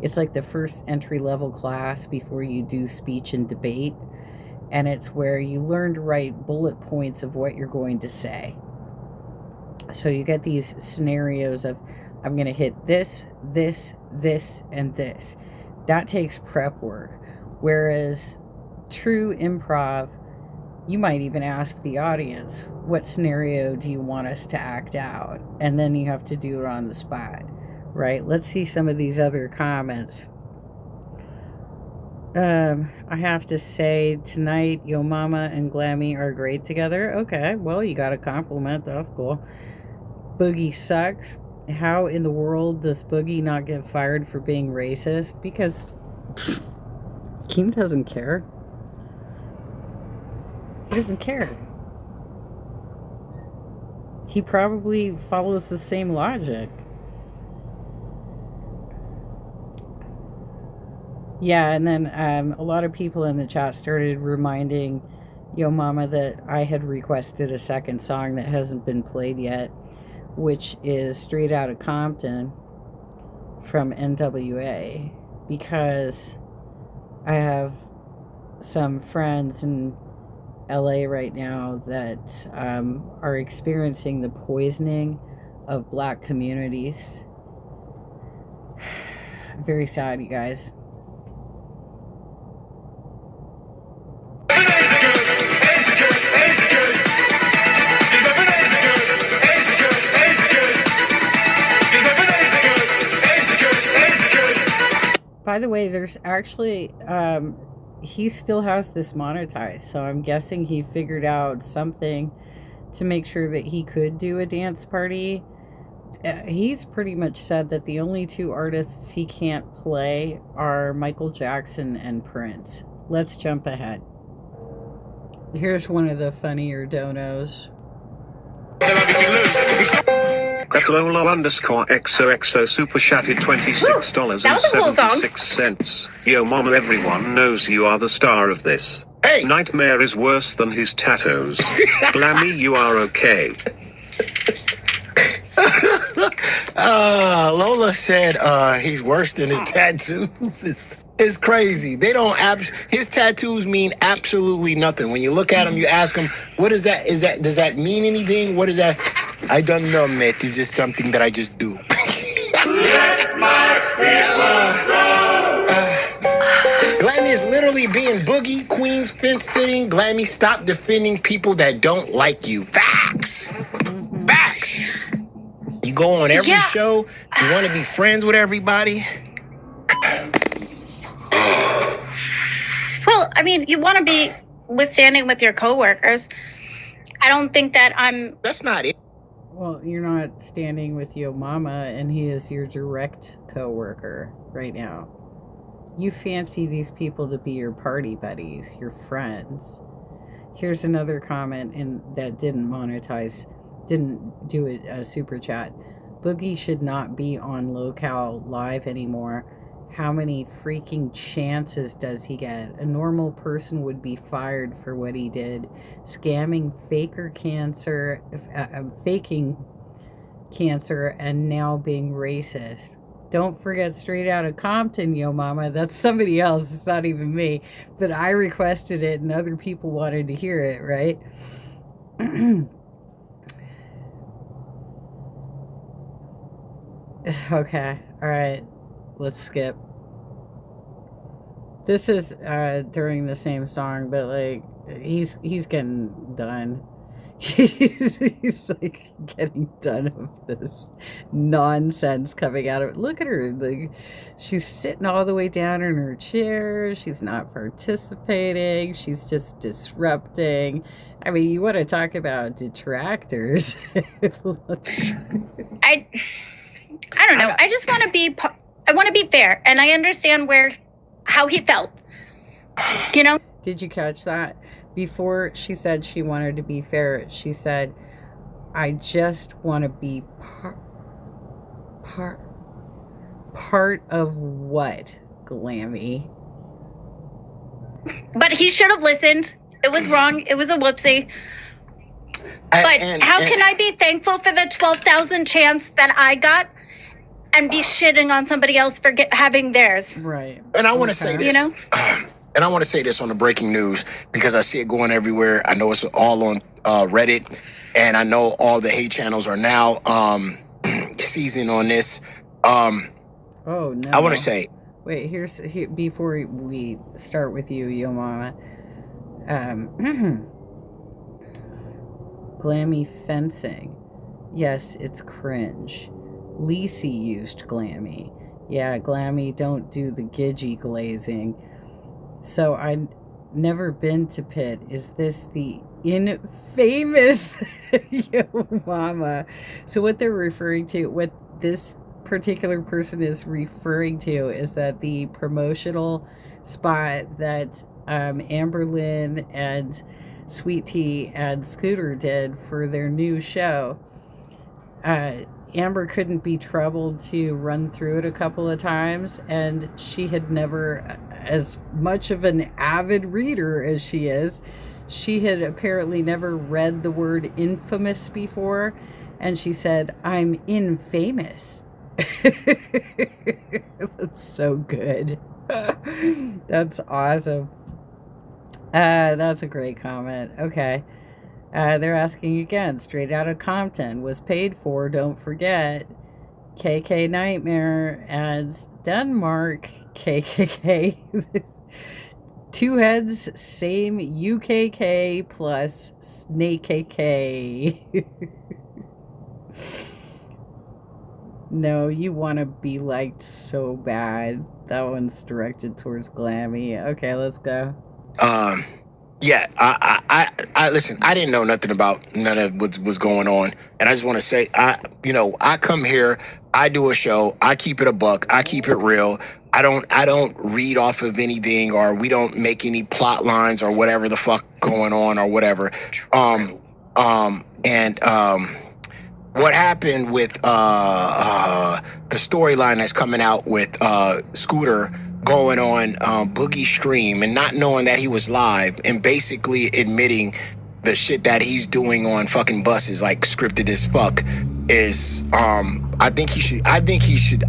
it's like the first entry-level class before you do speech and debate, and it's where you learn to write bullet points of what you're going to say. So you get these scenarios of, I'm going to hit this, this, this, and this. That takes prep work. Whereas true improv, you might even ask the audience, what scenario do you want us to act out? And then you have to do it on the spot. Right, let's see some of these other comments. I have to say, tonight, Yo Mama and Glammy are great together. Okay, well, you got a compliment. That's cool. Boogie sucks. How in the world does Boogie not get fired for being racist? Because Keem doesn't care. He doesn't care. He probably follows the same logic. Yeah, and then a lot of people in the chat started reminding Yo Mama that I had requested a second song that hasn't been played yet, which is Straight Outta Compton from NWA, because I have some friends in LA right now that are experiencing the poisoning of black communities. Very sad, you guys. By the way, there's actually, he still has this monetized, so I'm guessing he figured out something to make sure that he could do a dance party. He's pretty much said that the only two artists he can't play are Michael Jackson and Prince. Let's jump ahead. Here's one of the funnier donos. At Lola_XOXO super chatted $26.76. Yo Mama, everyone knows you are the star of this. Hey! Nightmare is worse than his tattoos. Glammy, you are okay. Lola said he's worse than his tattoos. It's crazy. They don't. His tattoos mean absolutely nothing. When you look at him, you ask him, "What is that? Does that mean anything? What is that?" I don't know, mate. It's just something that I just do. Glammy is literally being Boogie, Queens, fence sitting. Glammy, stop defending people that don't like you. Facts. Facts. You go on every show. You want to be friends with everybody. Well, I mean, you want to be withstanding with your coworkers. I don't think that I'm... That's not it. Well, you're not standing with Yo Mama, and he is your direct co-worker right now. You fancy these people to be your party buddies, your friends. Here's another comment that didn't do a super chat. Boogie should not be on Lolcow Live anymore. How many freaking chances does he get? A normal person would be fired for what he did. Scamming faking cancer, and now being racist. Don't forget Straight Outta Compton, Yo Mama. That's somebody else. It's not even me. But I requested it and other people wanted to hear it, right? Okay. All right. Let's skip. This is during the same song, but like he's getting done. He's like getting done of this nonsense coming out of it. Look at her, like she's sitting all the way down in her chair. She's not participating. She's just disrupting. I mean, you want to talk about detractors? I don't know. I just want to be. I want to be fair, and I understand how he felt. You know. Did you catch that? Before she said she wanted to be fair, she said, "I just want to be part of what, Glammy?" But he should have listened. It was wrong. It was a whoopsie. But how can I be thankful for the 12,000 chance that I got and be shitting on somebody else for having theirs? Right. And I want to say this. You know? And I want to say this on the breaking news because I see it going everywhere. I know it's all on Reddit, and I know all the hate channels are now seizing on this. Oh no! I want to say. Wait, here before we start with you, Yo Mama. Glammy fencing. Yes, it's cringe. Lacey used Glammy. Yeah, Glammy, don't do the gidgy glazing. So I've never been to Pit. Is this the infamous Yo Mama? So what they're referring to, what this particular person is referring to, is that the promotional spot that Amberlynn and Sweet Tea and Scooter did for their new show. Amber couldn't be troubled to run through it a couple of times, and she had never, as much of an avid reader as she is, she had apparently never read the word infamous before, and she said, "I'm infamous." That's so good. That's awesome. That's a great comment. Okay. They're asking again, Straight Outta Compton was paid for, don't forget. KK Nightmare adds Denmark KKK. Two heads, same UKK plus Snake KK. No, you want to be liked so bad. That one's directed towards Glammy. Okay, let's go. Yeah, I listen. I didn't know nothing about none of what was going on, and I just want to say, I come here, I do a show, I keep it a buck, I keep it real. I don't read off of anything, or we don't make any plot lines or whatever the fuck going on or whatever. What happened with the storyline that's coming out with Scooter going on Boogie's stream and not knowing that he was live and basically admitting the shit that he's doing on fucking buses, like scripted as fuck, is I think he should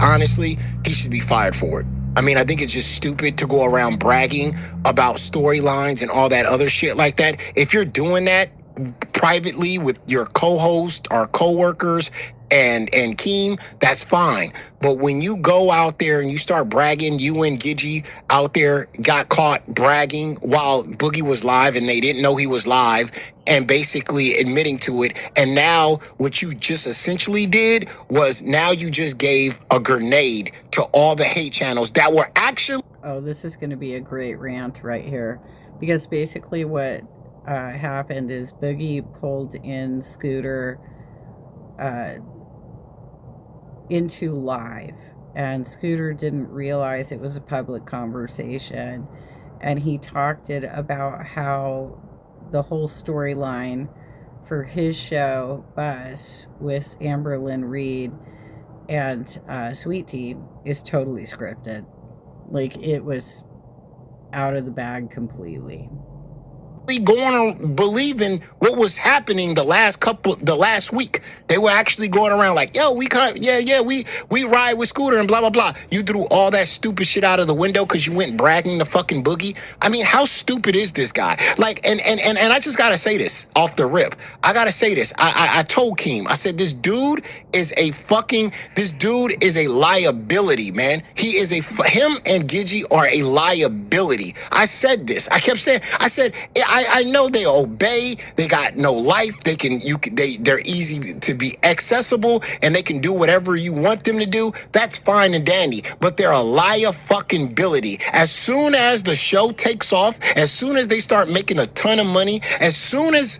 honestly, he should be fired for it. I mean, I think it's just stupid to go around bragging about storylines and all that other shit like that. If you're doing that privately with your co-host or co-workers and Keem, that's fine. But when you go out there and you start bragging, you and Gidgy out there got caught bragging while Boogie was live and they didn't know he was live and basically admitting to it. And now what you just essentially did was now you just gave a grenade to all the hate channels that were actually... Oh, this is going to be a great rant right here. Because basically what happened is Boogie pulled in Scooter into live, and Scooter didn't realize it was a public conversation, and he talked it about how the whole storyline for his show Bus with Amberlynn Reed and Sweet Tea is totally scripted. Like, it was out of the bag completely. Going on believing what was happening the last week. They were actually going around like, yo, we ride with Scooter and blah blah blah. You threw all that stupid shit out of the window because you went bragging to fucking Boogie. I mean, how stupid is this guy? Like, and I just gotta say this off the rip. I gotta say this. I told Keem, I said, this dude is a liability, man. He is him and Gidgy are a liability. I said this. I kept saying, I know they obey. They got no life. They're easy to be accessible, and they can do whatever you want them to do. That's fine and dandy. But they're a liar fucking ability. As soon as the show takes off, as soon as they start making a ton of money, as soon as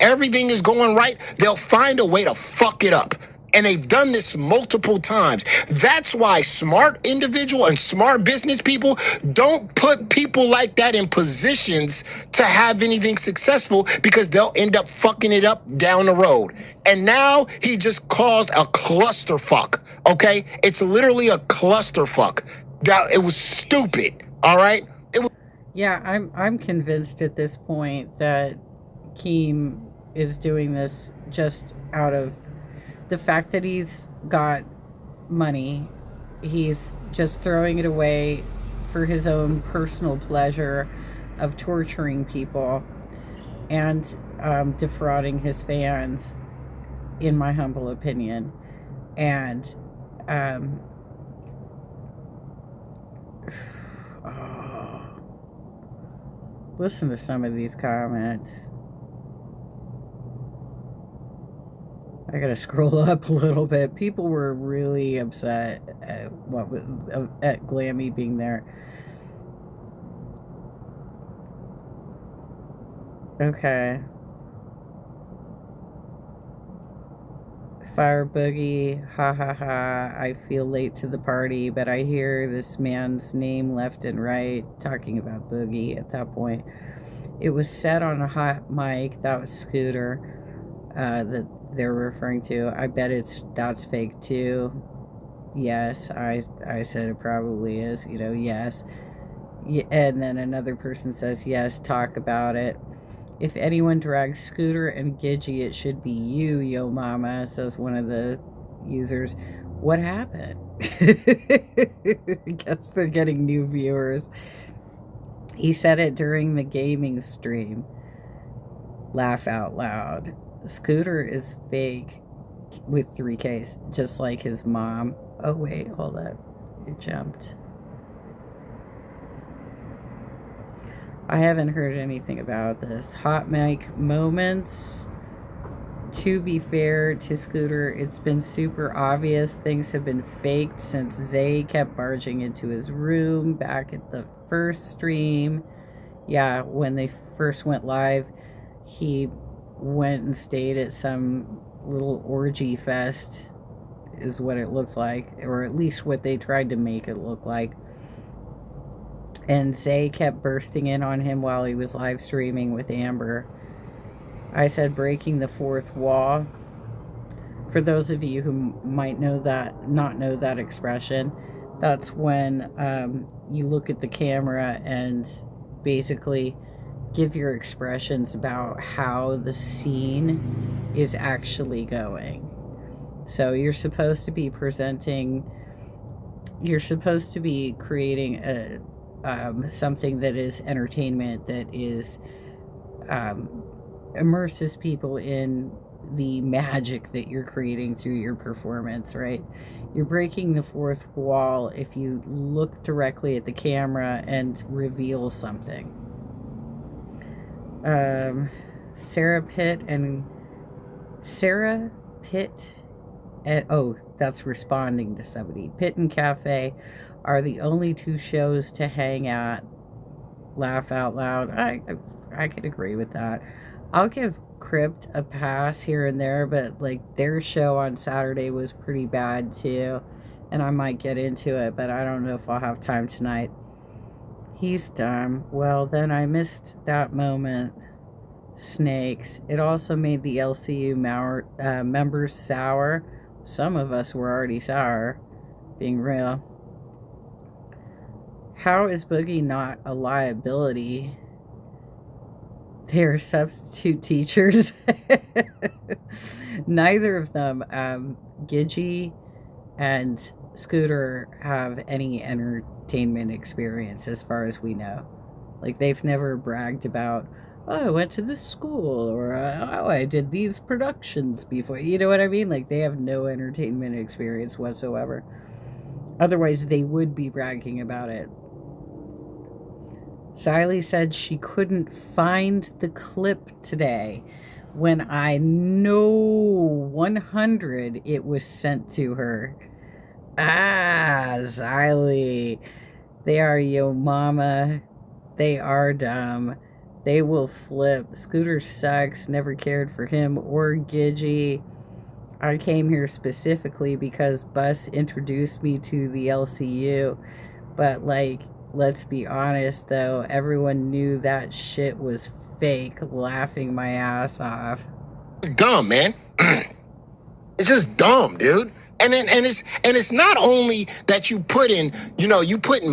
everything is going right, they'll find a way to fuck it up. And they've done this multiple times. That's why smart individual and smart business people don't put people like that in positions to have anything successful, because they'll end up fucking it up down the road. And now he just caused a clusterfuck, okay? It's literally a clusterfuck. It was stupid, all right? Yeah, I'm convinced at this point that Keem is doing this just out of the fact that he's got money. He's just throwing it away for his own personal pleasure of torturing people and defrauding his fans, in my humble opinion. And listen to some of these comments. I gotta scroll up a little bit. People were really upset at Glammy being there. Okay. Fire Boogie, ha ha ha. I feel late to the party, but I hear this man's name left and right, talking about Boogie at that point. It was said on a hot mic, that was Scooter, that they're referring to. I bet that's fake too. Yes, I said it probably is, yes. And then another person says, yes, talk about it. If anyone drags Scooter and Gidgy, it should be you, yo mama, says one of the users. What happened? I guess they're getting new viewers. He said it during the gaming stream. Laugh out loud. Scooter is fake with 3 Ks, just like his mom. Oh, wait, hold up. It jumped. I haven't heard anything about this. Hot mic moments. To be fair to Scooter, it's been super obvious things have been faked since Zay kept barging into his room back at the first stream. Yeah, when they first went live, he went and stayed at some little orgy fest, is what it looks like, or at least what they tried to make it look like. And Zay kept bursting in on him while he was live streaming with Amber. I said breaking the fourth wall. For those of you who might not know that expression, that's when you look at the camera and basically give your expressions about how the scene is actually going. So you're supposed to be presenting you're supposed to be creating something that is entertainment, that is immerses people in the magic that you're creating through your performance, right? You're breaking the fourth wall if you look directly at the camera and reveal something. Sarah Pitt and oh, that's responding to somebody. Pit and Cafe are the only two shows to hang at. Laugh out loud. I could agree with that. I'll give Crypt a pass here and there, but like their show on Saturday was pretty bad too, and I might get into it, but I don't know if I'll have time tonight. He's dumb. Well, then I missed that moment. Snakes. It also made the LCU members sour. Some of us were already sour, being real. How is Boogie not a liability? They're substitute teachers. Neither of them, Gidgey and Scooter, have any entertainment experience as far as we know. Like, they've never bragged about, oh, I went to this school, or oh, I did these productions before. You know what I mean? Like, they have no entertainment experience whatsoever. Otherwise, they would be bragging about it. Siley said she couldn't find the clip today when I know 100 it was sent to her. Ah, Siley. They are yo mama. They are dumb. They will flip. Scooter sucks. Never cared for him or Gidgey. I came here specifically because Bus introduced me to the LCU. But, like, let's be honest, though. Everyone knew that shit was fake, laughing my ass off. It's dumb, man. It's just dumb, dude. And it's not only that you putting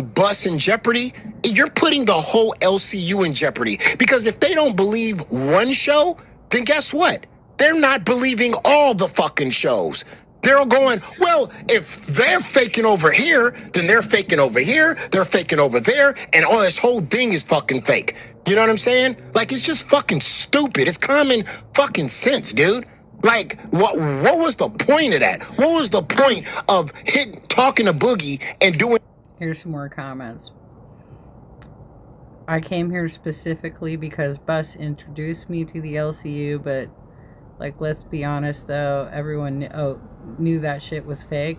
Bus in jeopardy, you're putting the whole LCU in jeopardy. Because if they don't believe one show, then guess what? They're not believing all the fucking shows. They're all going, well, if they're faking over here, then they're faking over here, they're faking over there, and all this whole thing is fucking fake. You know what I'm saying? Like, it's just fucking stupid. It's common fucking sense, dude. Like, what was the point of that? What was the point of talking to Boogie and doing... Here's some more comments. I came here specifically because Bus introduced me to the LCU, but, like, let's be honest, though, everyone knew that shit was fake.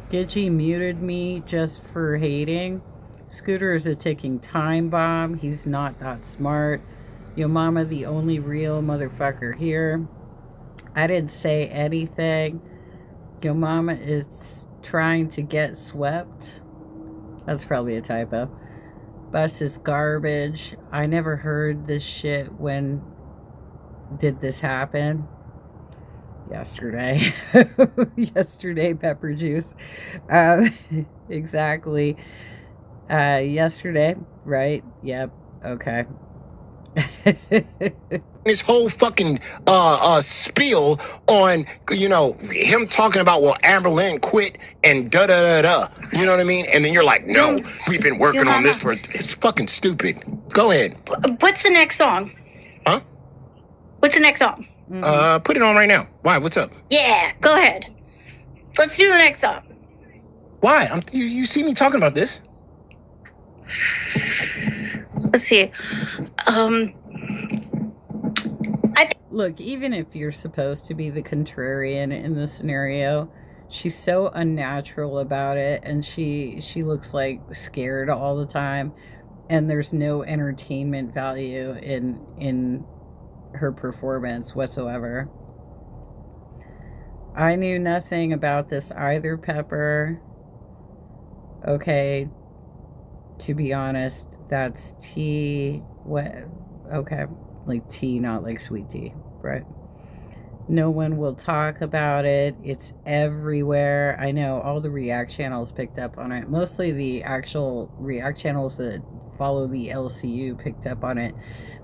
Gidgey muted me just for hating. Scooter is a ticking time bomb. He's not that smart. Yo mama, the only real motherfucker here. I didn't say anything. Yo mama is trying to get swept. That's probably a typo. Bus is garbage. I never heard this shit. When did this happen? Yesterday. Yesterday, pepper juice. Exactly. Yesterday, right? Yep. Okay. This whole fucking spiel on, him talking about, well, Amber Lynn quit and da-da-da-da. You know what I mean? And then you're like, no, we've been working on this for... It's fucking stupid. Go ahead. What's the next song? Huh? What's the next song? Put it on right now. Why? What's up? Yeah, go ahead. Let's do the next song. Why? You see me talking about this? Let's see. Look, even if you're supposed to be the contrarian in this scenario, she's so unnatural about it, and she looks like scared all the time, and there's no entertainment value in her performance whatsoever. I knew nothing about this either, Pepper. Okay, to be honest, that's tea. What? Okay, like tea, not like sweet tea, right? No one will talk about it. It's everywhere. I know all the React channels picked up on it. Mostly the actual React channels that follow the LCU picked up on it.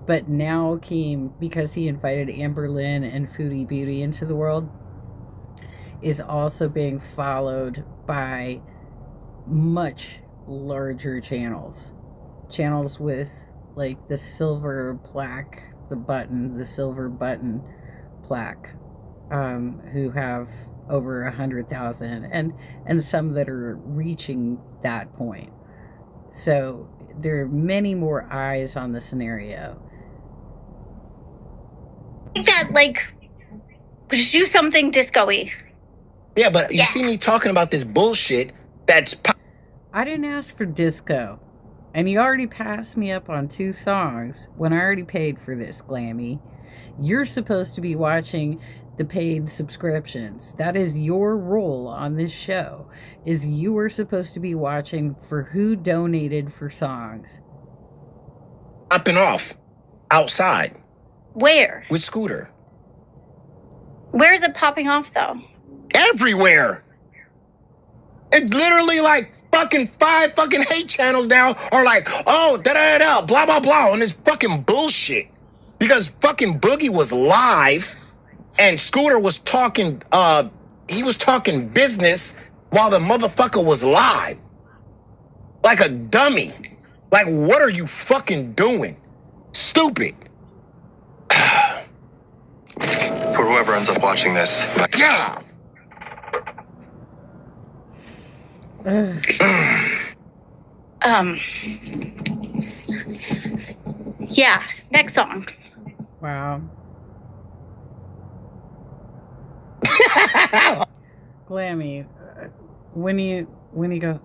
But now Keem, because he invited Amber Lynn and Foodie Beauty into the world, is also being followed by much larger channels. Channels with like the silver plaque, the silver button plaque, who have over 100,000, and some that are reaching that point. So there are many more eyes on the scenario. I think that, like, just do something disco-y. Yeah, but you Yeah. see me talking about this bullshit that's I didn't ask for disco, and you already passed me up on 2 songs when I already paid for this, Glammy. You're supposed to be watching the paid subscriptions. That is your role on this show, is you are supposed to be watching for who donated for songs. popping off outside Where? with Scooter. Where is it popping off, though? Everywhere. It's literally like fucking 5 fucking hate channels now are like, oh, da-da-da, blah, blah, blah, on this fucking bullshit. Because fucking Boogie was live and Scooter was talking, he was talking business while the motherfucker was live. Like a dummy. Like, what are you fucking doing? Stupid. For whoever ends up watching this, God. Yeah, next song. Wow. Glammy, when you go,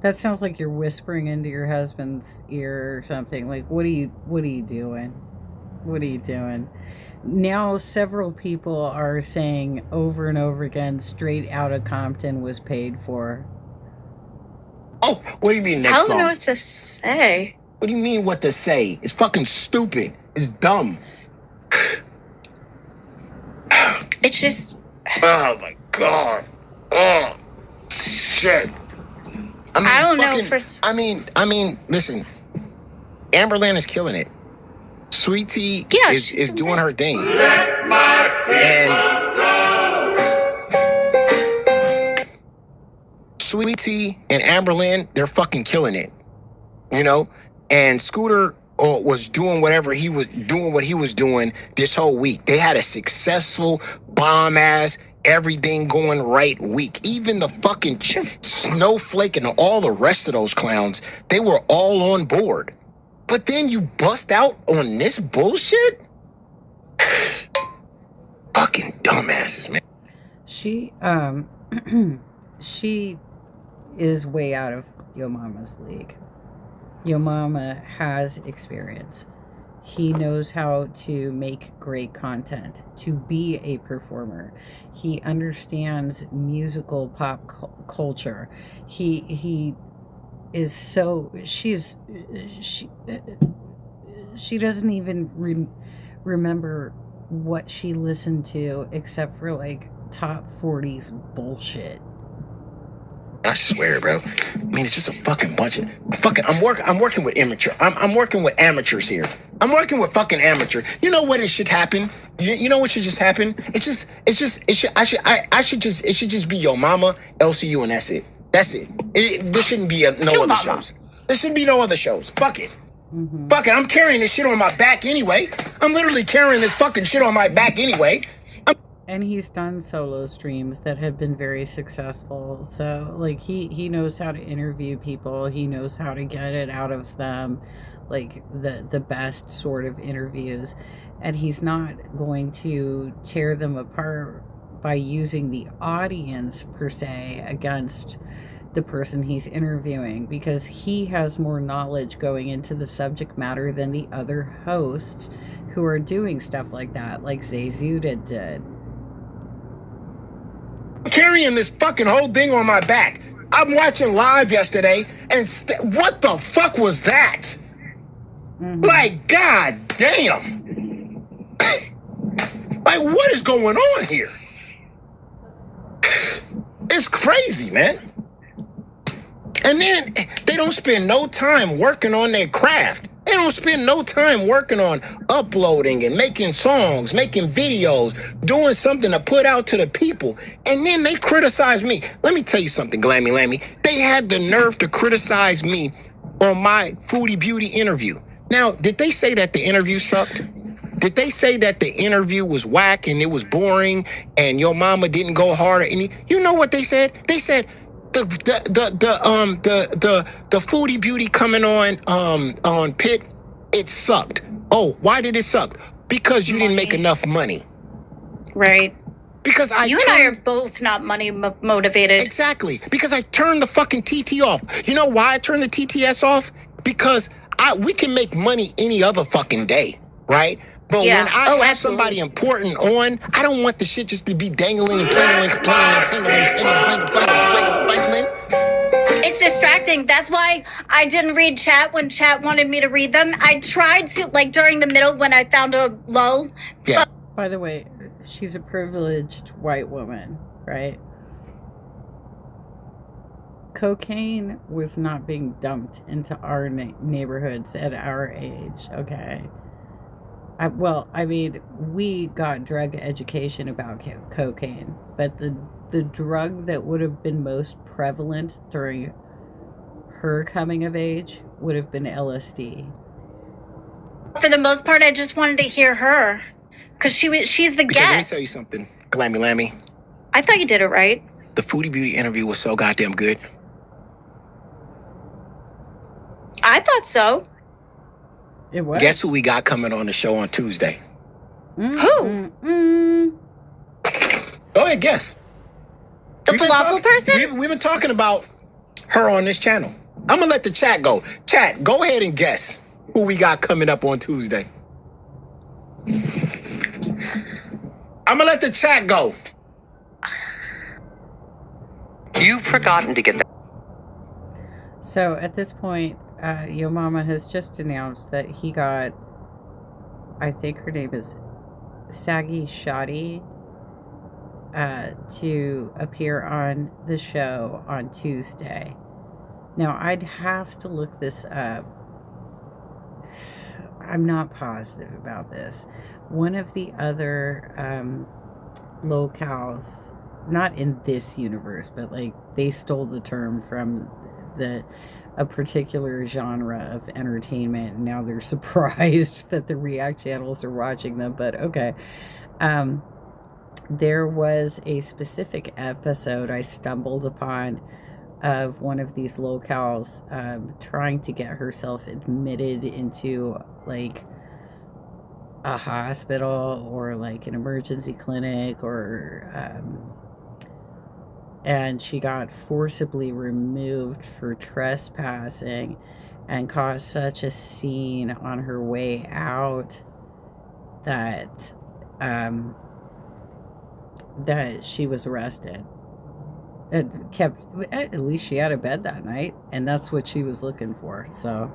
that sounds like you're whispering into your husband's ear or something. Like, what are you doing? What are you doing? Now several people are saying over and over again, Straight Outta Compton was paid for. Oh, what do you mean I next don't know song? what to say. What do you mean what to say? It's fucking stupid. It's dumb. It's just, Oh my god. Oh shit. I don't know I mean, listen. Amberlynn is killing it. Sweet Tea Yeah, is doing her thing. And Sweet Tea and Amberlynn, they're fucking killing it. You know? And Scooter was doing what he was doing this whole week. They had a successful bomb ass everything going right week. Even the fucking Snowflake and all the rest of those clowns, they were all on board. But then you bust out on this bullshit? Fucking dumbasses, man. She she is way out of Yo Mama's league. Yo Mama has experience. He knows how to make great content, to be a performer. He understands musical pop culture. He is so she doesn't even remember what she listened to except for like top 40s bullshit. I swear, bro. I mean, it's just a fucking bunch of I'm working with amateur. I'm working with amateurs here. I'm working with fucking amateur. You know what? It should happen. You know what should just happen? It should just be Yo Mama, LCU, and that's it. That's it. There shouldn't be no other shows. There shouldn't be no other shows. Fuck it. Mm-hmm. Fuck it. I'm carrying this shit on my back anyway. I'm literally carrying this fucking shit on my back anyway. And he's done solo streams that have been very successful. So, like, he knows how to interview people. He knows how to get it out of them, like, the best sort of interviews. And he's not going to tear them apart by using the audience, per se, against the person he's interviewing, because he has more knowledge going into the subject matter than the other hosts who are doing stuff like that, like Zayzuda did. Carrying this fucking whole thing on my back. I'm watching live yesterday, and what the fuck was that? Mm-hmm. Like, god damn. Like, what is going on here? It's crazy, man. And then they don't spend no time working on their craft. They don't spend no time working on uploading and making songs, making videos, doing something to put out to the people. And then they criticize me. Let me tell you something, Glammy Lammy. They had the nerve to criticize me on my Foodie Beauty interview. Now, did they say that the interview sucked? Did they say that the interview was whack and it was boring and your mama didn't go hard at any? You know what they said? They said the Foodie Beauty coming on Pit, it sucked. Oh, why did it suck? Because you didn't make enough money. Right. Because you and I are both not money motivated. Exactly. Because I turned the fucking TT off. You know why I turned the TTS off? Because we can make money any other fucking day, right? But when I have somebody important on, I don't want the shit just to be dangling and dangling. It's distracting. That's why I didn't read chat when chat wanted me to read them. I tried to, like, during the middle when I found a lull. Yeah. By the way, she's a privileged white woman, right? Cocaine was not being dumped into our neighborhoods at our age, okay? We got drug education about cocaine, but the drug that would have been most prevalent during her coming of age would have been LSD. For the most part, I just wanted to hear her, because she's the guest. Let me tell you something, Glammy Lammy. I thought you did it right. The Foodie Beauty interview was so goddamn good. I thought so. It was. Guess who we got coming on the show on Tuesday? Who? Go ahead, guess. The falafel person? We've been talking about her on this channel. I'm going to let the chat go. Chat, go ahead and guess who we got coming up on Tuesday. I'm going to let the chat go. You've forgotten to get that. So at this point, Yo Mama has just announced that he got, I think her name is Saggy Shoddy, to appear on the show on Tuesday. Now, I'd have to look this up. I'm not positive about this. One of the other locals, not in this universe, but like they stole the term from a particular genre of entertainment, and now they're surprised that the React channels are watching them, but okay. There was a specific episode I stumbled upon of one of these locals trying to get herself admitted into like a hospital or like an emergency clinic, or and she got forcibly removed for trespassing and caused such a scene on her way out that that she was arrested. It kept, at least she had a bed that night, and that's what she was looking for. So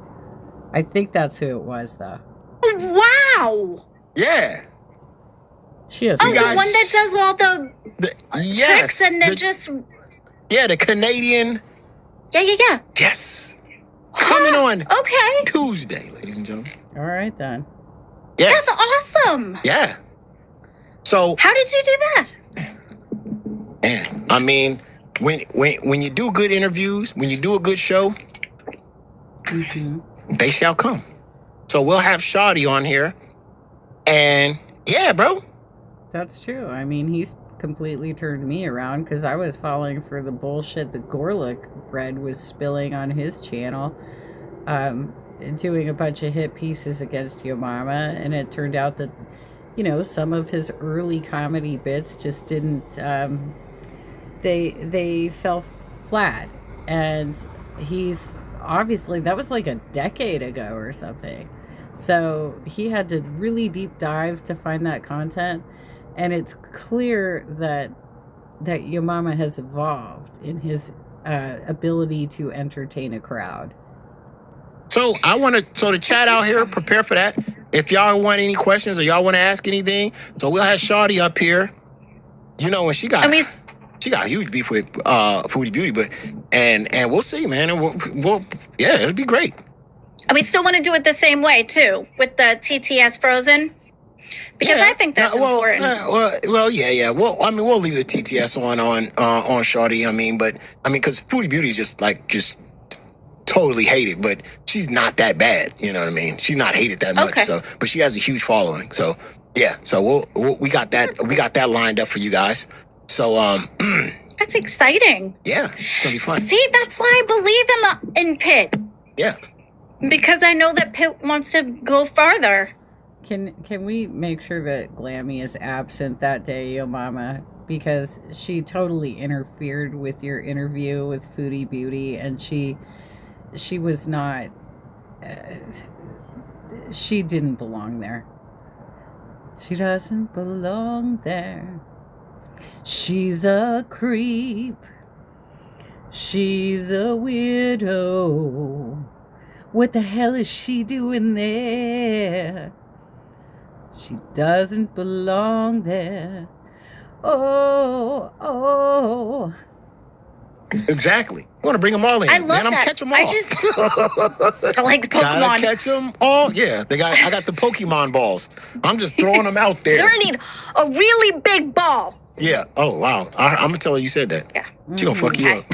I think that's who it was, though. Wow. Yeah. She has. Oh, the one that does all the tricks and then the Canadian. Yeah. Yes. Coming on Tuesday, ladies and gentlemen. All right, then. Yes. That's awesome. Yeah. So how did you do that? Man, I mean, when you do good interviews, when you do a good show, they shall come. So we'll have Shoddy on here, and yeah, bro. That's true. I mean, he's completely turned me around because I was falling for the bullshit that Gorlick Bread was spilling on his channel, doing a bunch of hit pieces against Yo Mama, and it turned out that, you know, some of his early comedy bits just didn't, they fell flat, and he's obviously, that was like a decade ago or something, so he had to really deep dive to find that content. And it's clear that Yo Mama has evolved in his ability to entertain a crowd. So the chat out here, prepare for that. If y'all want any questions or y'all want to ask anything, so we'll have Shawty up here. You know, when she got huge beef with Foodie Beauty, but and we'll see, man. And we'll it'll be great. And we still want to do it the same way too, with the TTS frozen, because I think that's important. Yeah. Well, I mean, we'll leave the TTS on Shorty. I mean, because Foodie Beauty is just totally hated, but she's not that bad. You know what I mean? She's not hated that much. Okay. So, but she has a huge following. So, yeah. So we got that lined up for you guys. So, That's exciting. yeah, it's gonna be fun. See, that's why I believe in Pitt, Yeah. because I know that Pitt wants to go farther. Can we make sure that Glammy is absent that day, Yo Mama? Because she totally interfered with your interview with Foodie Beauty, and she was not. She didn't belong there. She doesn't belong there. She's a creep. She's a weirdo. What the hell is she doing there? She doesn't belong there. Oh. Exactly. You want to bring them all in. I love man. I'm that. catch them all. I like the Pokemon. Gotta catch them all. Yeah, I got the Pokemon balls. I'm just throwing them out there. You're gonna need a really big ball. Yeah. Oh, wow. I'm going to tell her you said that. Yeah. She going to fuck you up.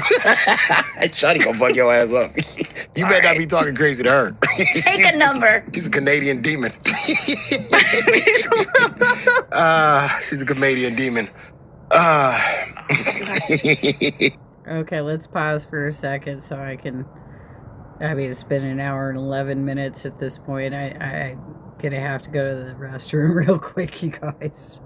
Shawty going to fuck your ass up. You better not be talking crazy to her. Take a number. She's a Canadian demon. She's a Canadian demon. Okay, let's pause for a second so I mean, it's been an hour and 11 minutes at this point. I'm gonna have to go to the restroom real quick, you guys.